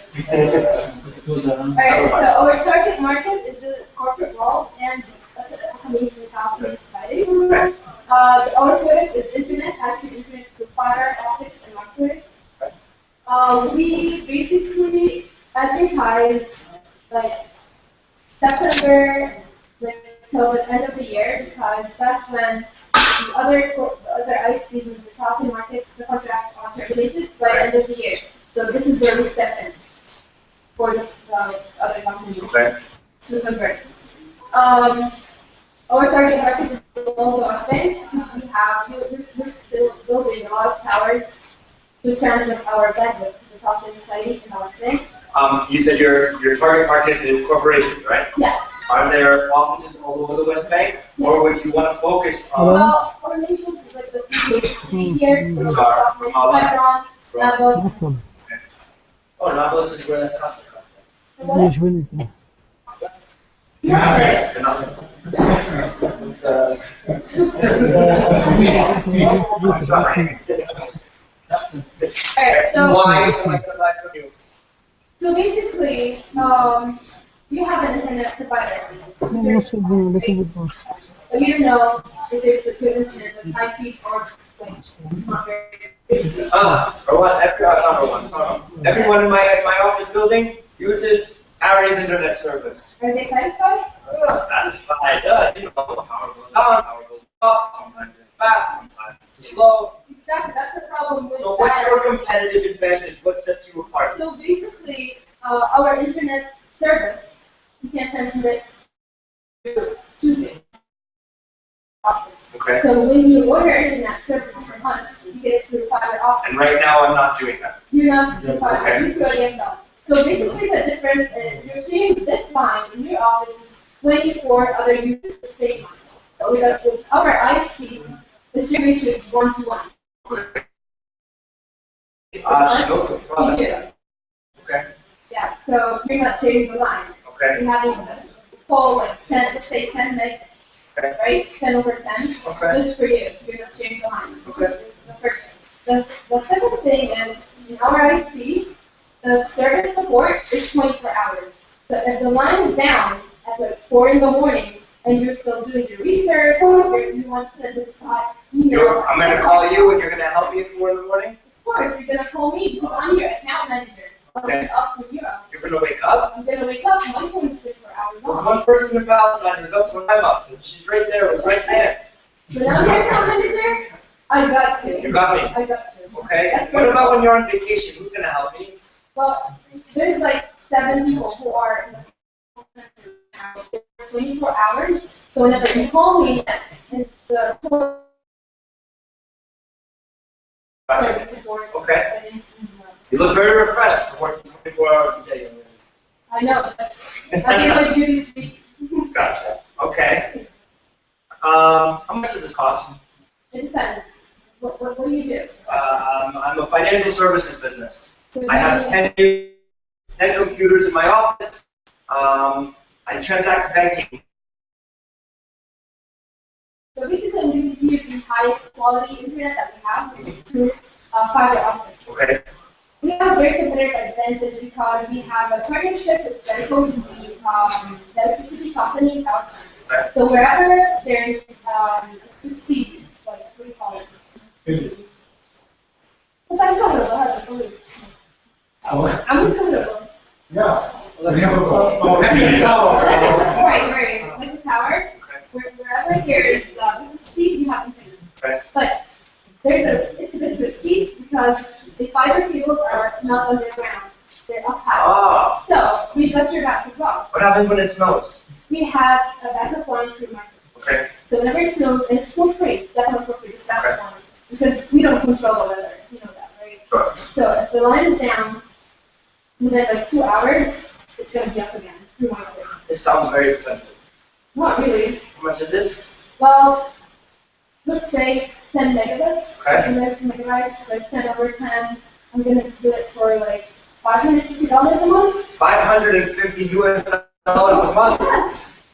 so our target market is the corporate world and the SMEs in Kaston society. Our product is internet, high-speed internet through fiber, optics, and microwave. We basically advertise like September till the end of the year because that's when the other ISPs in the Kaston market, the contracts are terminated by the end of the year. So this is where we step in for the other companies to convert. Our target market is also Austin because we're still building a lot of towers to transfer our bandwidth to the Kaston society in Austin. You said your target market is corporations, right? Yes. Are there offices all over the West Bank, or would you want to focus on? Well, our main focus is like the PHSV here, Which are Hebron, Nablus. Oh, Nablus is where that comes from. Alright, so basically, you have an internet provider. But you don't know if it's a good internet, like high speed or like not very speed. Everyone in my office building uses Ari's internet service. Are they satisfied? Satisfied. You know, power goes on, power goes up. Sometimes it's fast, sometimes it's slow. Exactly, that's the problem with So that. what's your competitive advantage? What sets you apart? So basically, our internet service, you can transmit to things. Okay. So when you order internet service from us, you get it through fiber optic. And right now I'm not doing that. You're not through fiber, Okay. you're through ASL. So basically the difference is you're sharing this line in your offices 24 other users at the same line. But with our ISP, the share ratio is 1-to-1. Okay. Yeah, so you're not sharing the line. Okay. You're having the full, like 10, let's say 10 megs, right? 10 over 10, just for you. You're not sharing the line. Okay. This is the first thing. The second thing is, in our ISP, the service support is 24 hours. So if the line is down at like 4 in the morning, and you're still doing your research, you want to send this email. I'm going to call you and you're going to help me at 4 in the morning? Of course, you're going to call me because I'm your account manager. I'll Okay. wake up from your house. You're going to wake up? I'm going to wake up, my phone is 24 hours There's on. one person in Palestine who's up when I'm up, and she's right there with right hands. When I'm your account manager, I got you. You got me. I got you. Okay. That's What right. about when you're on vacation? Who's going to help me? Well, there's like 7 people who are in the 24 hours. So whenever you call me, and the service support. Okay. You look very refreshed for working 24 hours a day. I know. I think my beauty sleep. Gotcha. Okay. How much does this cost? It depends. What do you do? I'm a financial services business. So I have 10 computers in my office. I transact banking. So basically, we give you the highest quality internet that we have, which is through fiber optics. Okay. We have a very competitive advantage because we have a partnership with Jericho's the electricity company in Kaston. Okay. So wherever there's electricity, like what do you call it? But I'm comfortable. I have the I'm comfortable. Yeah. Right. Like the tower, wherever there is electricity, you have to. Okay. But it's a bit risky because the fiber cables are not underground; they're up high. Ah. So we got your back as well. What happens when it snows? We have a backup line through my. Okay. So whenever it snows, and it's for free, definitely for free, it's backup Okay. line because we don't control the weather. You know that, right? Sure. So if the line is down within like 2 hours, it's gonna be up again through my. This sounds very expensive. Not really. How much is it? Well, let's say 10 megabits. Okay. Megabytes, like 10 over 10. I'm gonna do it for like $550 a month. 550 US dollars a month.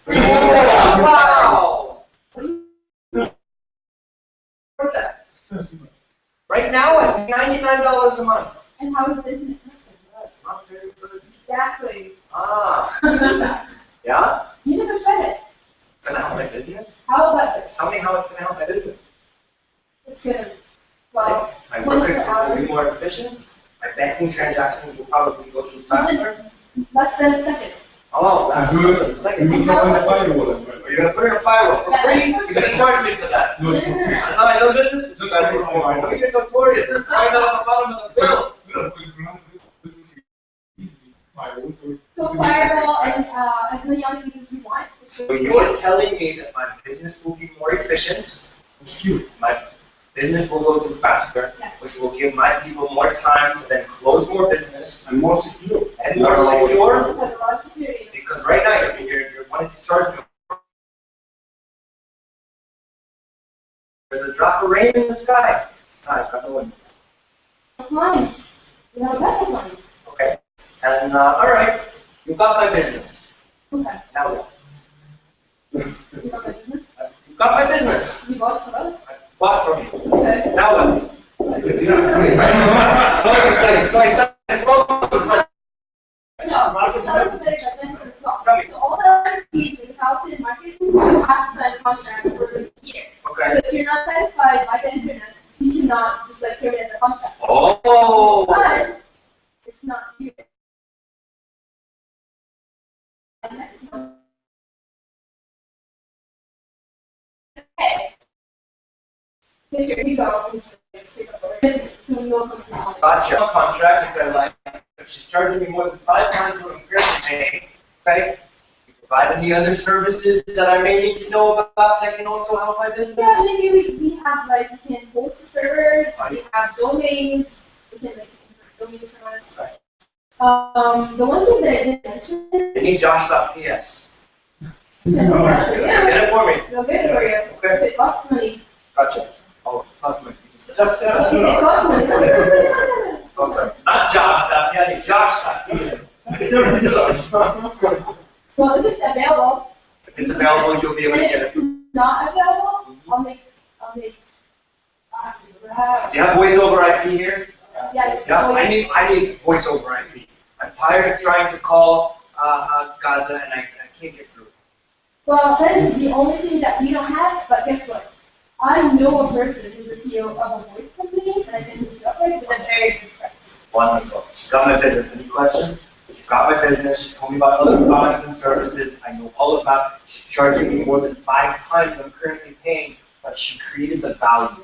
Yes. Wow. Right now at $99 a month. And how is this connection? Not very good. Exactly. Ah. You know that. Yeah? You never tried it. Gonna help my business? How about this? Tell me how it's gonna help my business. It's gonna, well, My 24 workers will be hours. more efficient. My banking transactions will probably go through faster. Less than a second. Oh, that's And do good. It's like it. You can put in a firewall as well. You're gonna put in a firewall for Yeah, free? that's You're gonna charge me for that? No, it's not. I thought I know business. Just like You're notorious. Find that on the bottom of the bill. So firewall and as many other things as you want. So you are telling me that my business will be more efficient, my business will go through faster, Yes. which will give my people more time to then close more business And more secure. and more secure. Because a lot of security. Because right now you're wanting to charge me. There's a drop of rain in the sky. I've got no one. Line. You have a backup line. Okay. And all right, you got my business. Okay. Now what? You got my business. You got my business. You bought from us. I bought from you. Okay. Now what? So I said it's local. No, it's not a better government as well. So all the other schemes in the housing market, you have to sign a contract for the year. Okay. So if you're not satisfied by the internet, you cannot just like terminate the contract. Oh. But it's not you. Next month. Okay. Here we go. So we will come out. Gotcha. Contract, because I like, if she's charging me more than 5 times what I'm currently paying, okay? You provide any other services that I may need to know about that can also help my business? Yeah, maybe we have like, we can host the servers, we have domains, we can like convert domains from us. Right. The one thing that I didn't mention. I need Josh.ps. Yeah, Get it for me. no good for you. Okay. If it costs money. Gotcha. Oh, cost money. Just If it costs money, that's what Oh, sorry. Not Josh.ps, I need Josh.ps. well, if it's available. If it's available, you'll be able to And get if it. it's not available, I'll make, Do you have voice over IP here? yes. Yeah, I need voice over IP. I'm tired of trying to call Gaza and I can't get through. Well, that is the only thing that we don't have, but guess what? I know a person who's the CEO of a voice company that I can hook you up with a very good price. Wonderful. She got my business. Any questions? She got my business. She told me about other products and services. I know all about it. She's charging me more than 5 times I'm currently paying, but she created the value,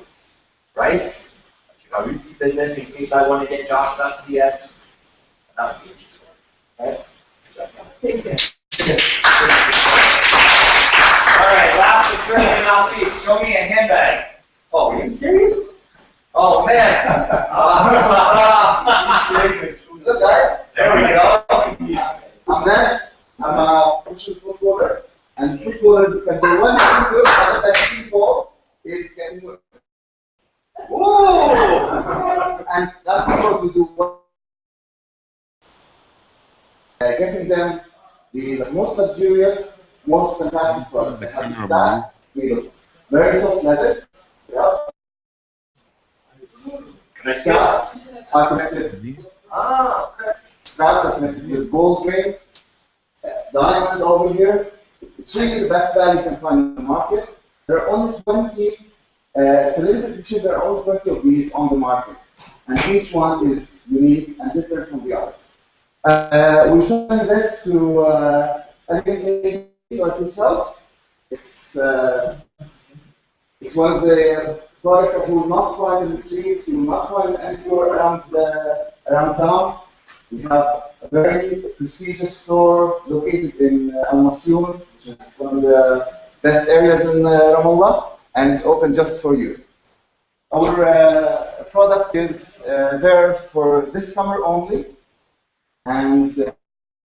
right? She got repeat business in case I want to get Josh.ps. That would be a right? Thank you. All right, last but certainly not least, show me a handbag. Oh, are you serious? Oh, man. Look, guys. There we go. I'm there. I'm a professional footballer. And football is can be one thing good, other than football is getting good. Ooh! And that's what we do. Getting them the most luxurious, most fantastic products. They have the stack, very soft leather. Yeah. Straps are connected. Ah, okay. Straps are connected with gold rings. Diamond over here. It's really the best bag you can find in the market. There are only 20, it's a limited edition, there are only 20 of these on the market. And each one is unique and different from the other. We're showing this to elegant ladies like yourselves. It's one of the products that you will not find in the streets, you will not find in any store around town. We have a very prestigious store located in Al Masyoun, which is one of the best areas in Ramallah, and it's open just for you. Our product is there for this summer only, and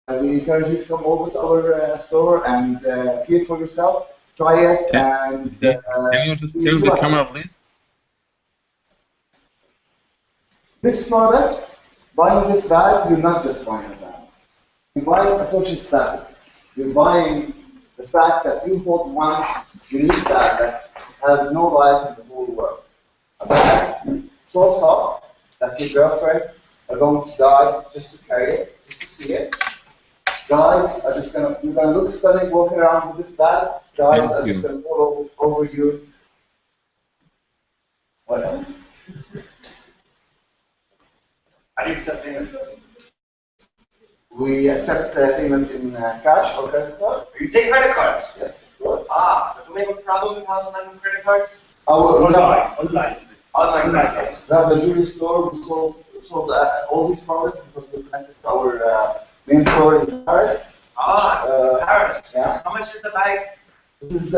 we encourage you to come over to our store and see it for yourself, try it, and can you just tell the camera, please? This product, buying this bag, you're not just buying a bag. You're buying a social status. You're buying the fact that you hold one unique bag that has no life in the whole world. A bag so soft that your girlfriends are going to die just to carry it, just to see it. Guys are just you're gonna look stunning walking around with this bag. Guys are just gonna fall over you. What else? How do you accept payment? We accept payment in cash or credit card. You take credit cards? Yes, of course. Do we have a problem with Palestine with credit cards? Online. Online credit cards. We have the jewelry store. We sold all these products because we connected to our main store in Paris. Paris. Yeah. How much is the bag? This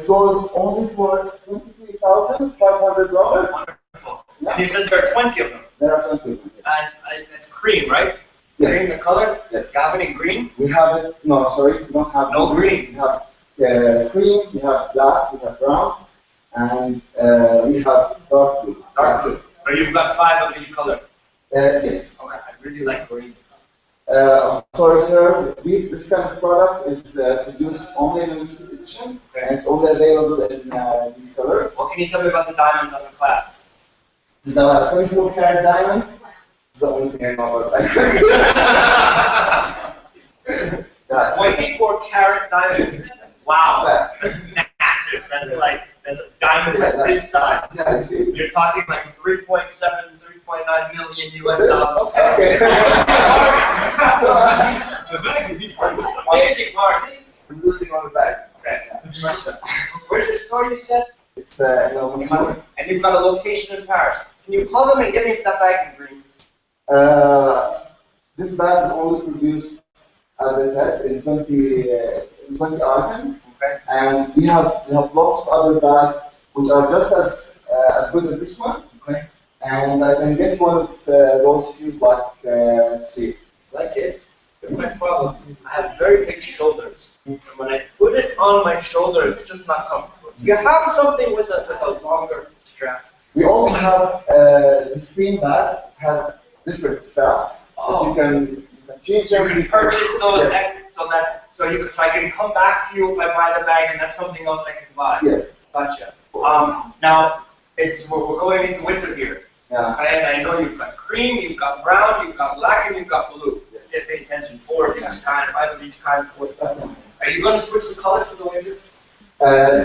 goes only for $23,500. Wonderful. Yeah. And you said there are 20 of them. There are 20 of them. And it's cream, right? Yes. Green, the color? Yes. Do you have any green? We have it. No, sorry, we don't have. No green. We have cream. We have black. We have brown, and we have dark blue. Dark blue. So you've got 5 of each color. Yes. Okay, I really like green. I'm sorry, sir. This kind of product is produced only in limited edition, and it's only available in these colors. What can you tell me about the diamonds on the clasp? This is our 24-karat diamond. This is the only thing I know about diamonds. 24-karat diamond. Wow. Massive. That's a diamond like this size. Yeah, you see. You're talking like 3.7, 3.9 million US dollars. Okay. So, the bag is Big market. I'm losing on the bag. Okay. Where's the store you said? It's no, and you've got a location in Paris. Can you call them and get me that bag in green? This bag is only produced, as I said, in 20 items. Okay. And we have lots of other bags which are just as good as this one. Okay. And I can get one of those if you'd like to see. Like it. But my problem, I have very big shoulders. And when I put it on my shoulder, it's just not comfortable. Do you have something with a longer strap? We also have the same bag has different straps that you can change. So you can purchase those, Yes. so I can come back to you if I buy the bag, and that's something else I can buy. Yes. Gotcha. Now we're going into winter here. Yeah. And I know you've got cream, you've got brown, you've got black, and you've got blue. Yes. You have to pay attention. 4 of each kind, 5 of each kind. Are you going to switch the color for the winter?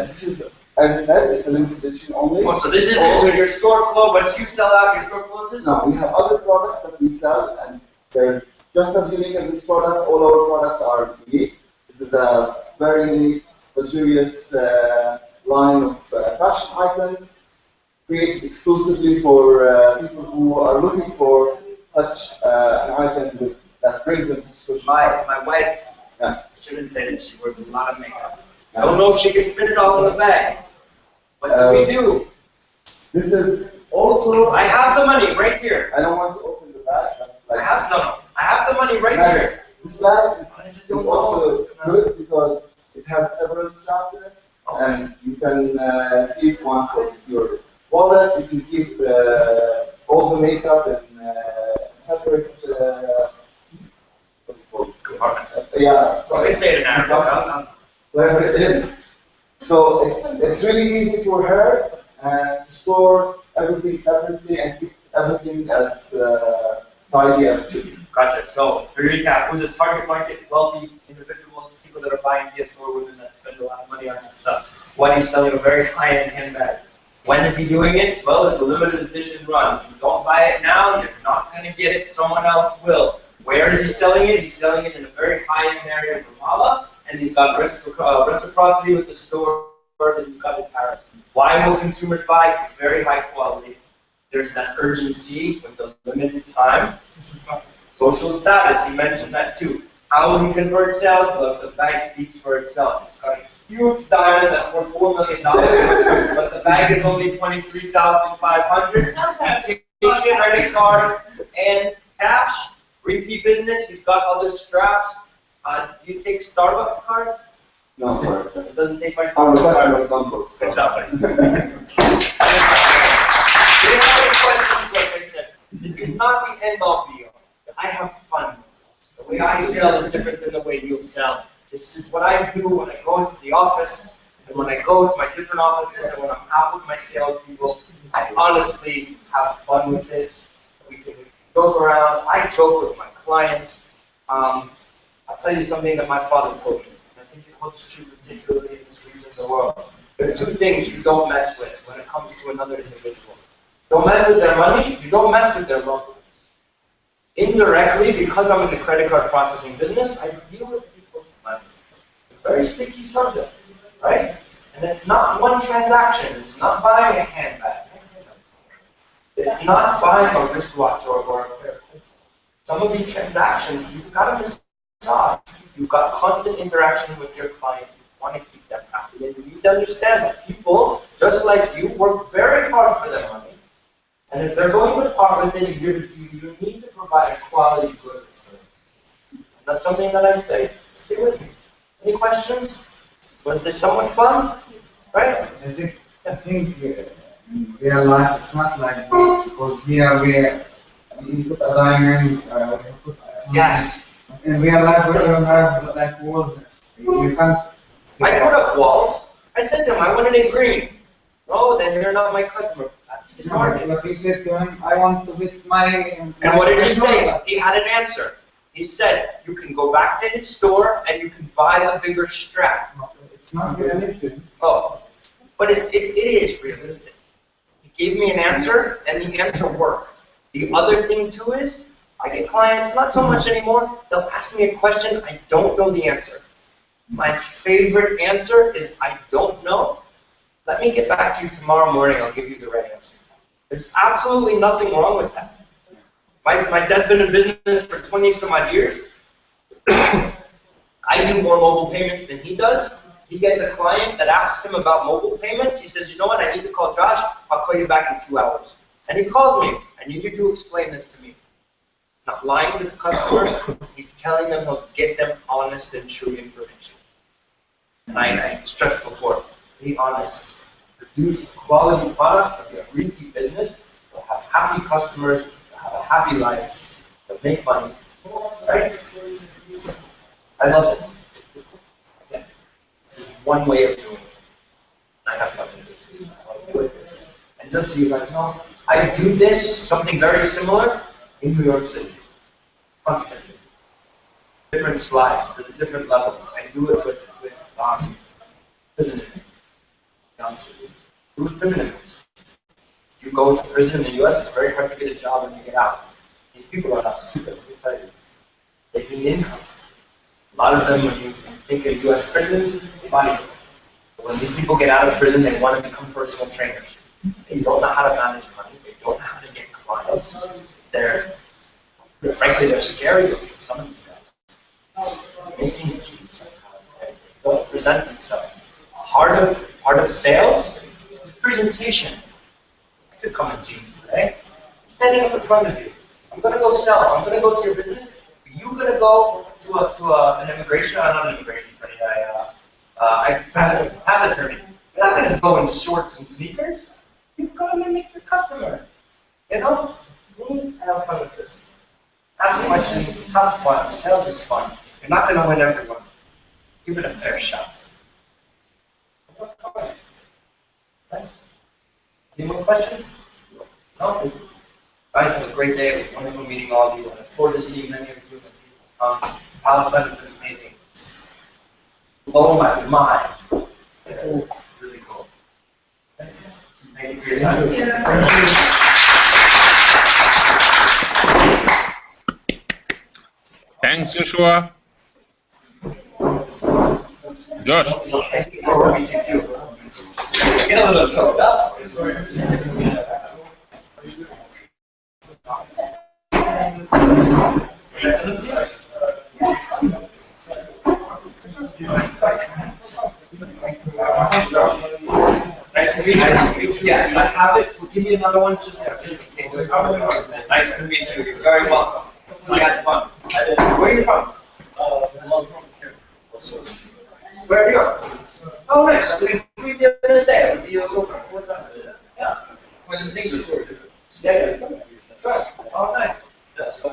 This is, as I said, it's a limited edition only. Oh, so this is it. So your store clothes, once you sell out, your store closes? No, we have other products that we sell, and they're just as unique as this product. All our products are unique. This is a very unique, luxurious line of fashion items, created exclusively for people who are looking for such an item that brings them such social status. My wife, Yeah. shouldn't say that she wears a lot of makeup. I don't know if she can fit it all in the bag. What do we do? This is also. I have the money right here. I don't want to open the bag. I have the money right here. This bag is also good because it has several straps in it, and you can keep one for your wallet. You can keep all the makeup in separate. Compartment. Yeah. Well, they say it in Arabic. Wherever it is. So it's really easy for her to store everything separately and keep everything as tidy as it should be. Gotcha. So, to recap, who's this target market? Wealthy individuals, people that are buying gifts or women that spend a lot of money on that stuff. When he's selling a very high-end handbag. When is he doing it? Well, it's a limited edition run. If you don't buy it now, you're not going to get it. Someone else will. Where is he selling it? He's selling it in a very high-end area in Ramallah, and he's got reciprocity with the store that he's got in Paris. Why will consumers buy? Very high quality. There's that urgency with the limited time. Social status, he mentioned that too. How will he convert sales? Look, the bag speaks for itself. It's got a huge diamond that's worth $4 million, but the bag is only $23,500. And takes your credit card and cash. Repeat business. You've got other straps. Do you take Starbucks cards? No, of course. It doesn't take my I'm a Starbucks customer card. of Dumbos. Good job, buddy. If you have any questions, like I said, this is not the end-all be-all. I have fun. The way I sell is different than the way you sell. This is what I do when I go into the office, and when I go to my different offices, and when I'm out with my salespeople. I honestly have fun with this. We can joke around. I joke with my clients. I'll tell you something that my father told me. And I think it holds true particularly in this region of the world. There are two things you don't mess with when it comes to another individual. Don't mess with their money. You don't mess with their loved ones. Indirectly, because I'm in the credit card processing business, I deal with people's money. It's a very sticky subject, right? And it's not one transaction. It's not buying a handbag. It's not buying a wristwatch or a pair. Some of these transactions, you've got to massage. You've got constant interaction with your client. You want to keep them happy. And you need to understand that people, just like you, work very hard for their money. And if they're going to part with it and give it to you, you need to provide a quality good service. And that's something that I say. Stay with me. Any questions? Was this somewhat fun? Right? I think in real life it's not like this because here you put a diamond, you put yes. In real life we don't have like walls. You can't. I put up walls. I said to him, I want it in green. No, then you're not my customer. But you said to him, I want to get money. And what did he say? He had an answer. He said, you can go back to his store and you can buy a bigger strap. It's not realistic. Oh, but it is realistic. He gave me an answer and the answer worked. The other thing too is, I get clients, not so much anymore, they'll ask me a question, I don't know the answer. My favorite answer is, I don't know. Let me get back to you tomorrow morning, I'll give you the right answer. There's absolutely nothing wrong with that. My dad's been in business for 20 some odd years. I do more mobile payments than he does. He gets a client that asks him about mobile payments. He says, you know what, I need to call Josh. I'll call you back in 2 hours. And he calls me. I need you to explain this to me. Not lying to the customer. He's telling them he'll get them honest and true information. And I stressed before, be honest. Produce quality product for your repeat business. You'll have happy customers. You'll have a happy life. You'll make money. Right? I love this. Again, this is one way of doing it. I have fun with this. I do it. And just so you guys know, I do this, something very similar, in New York City. Constantly. Different slides, at a different level. I do it with prison inmates. Do with prison inmates. You go to prison in the US, it's very hard to get a job when you get out. These people are not stupid, let me tell you. They need income. A lot of them, when you think of US prisons, money. But when these people get out of prison, they want to become personal trainers. They don't know how to manage money. They don't know how to get clients. Frankly, they're scary looking, some of these guys. Missing jeans. They don't present themselves. Part of sales is presentation. I could come in jeans today. I'm standing up in front of you. I'm going to go sell. I'm going to go to your business. You're going to go to an immigration, not an immigration attorney. I have an attorney. You're not going to go in shorts and sneakers. You go and make your customer. You know? You need to have fun with this. Ask questions, have fun. Sales is fun. You're not going to win everyone. Give it a fair shot. Right? Any more questions? No? Guys, have a great day. It was wonderful meeting all of you. I look forward to seeing many of you. Palestine has been amazing. blow my mind. Really cool. Thank you for your time. Thanks, Joshua. Josh. Get a little choked up. Nice to meet you. Yes, I have it. We'll give you another one just in case. Nice to meet you. You're very welcome. I had fun. Where are you from? Where are you from? Oh, nice. We met the other day. Yeah. Yeah. Good. Oh, nice. Yes.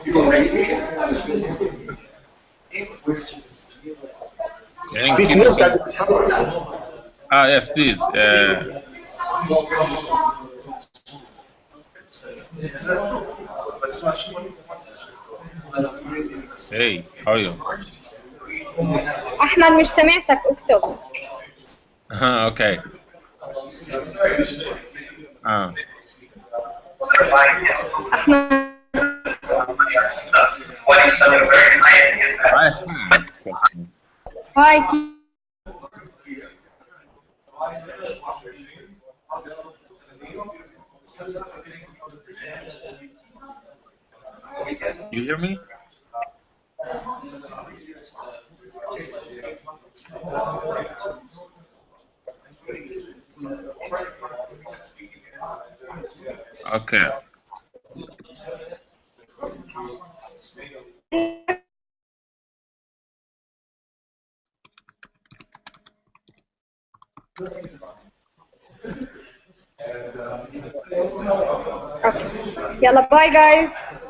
You were raised Yes, please. Hey, how are you? أحمد مش سمعتك اكتب. Okay. أحمد. Hi. You hear me? Okay. يلا باي guys.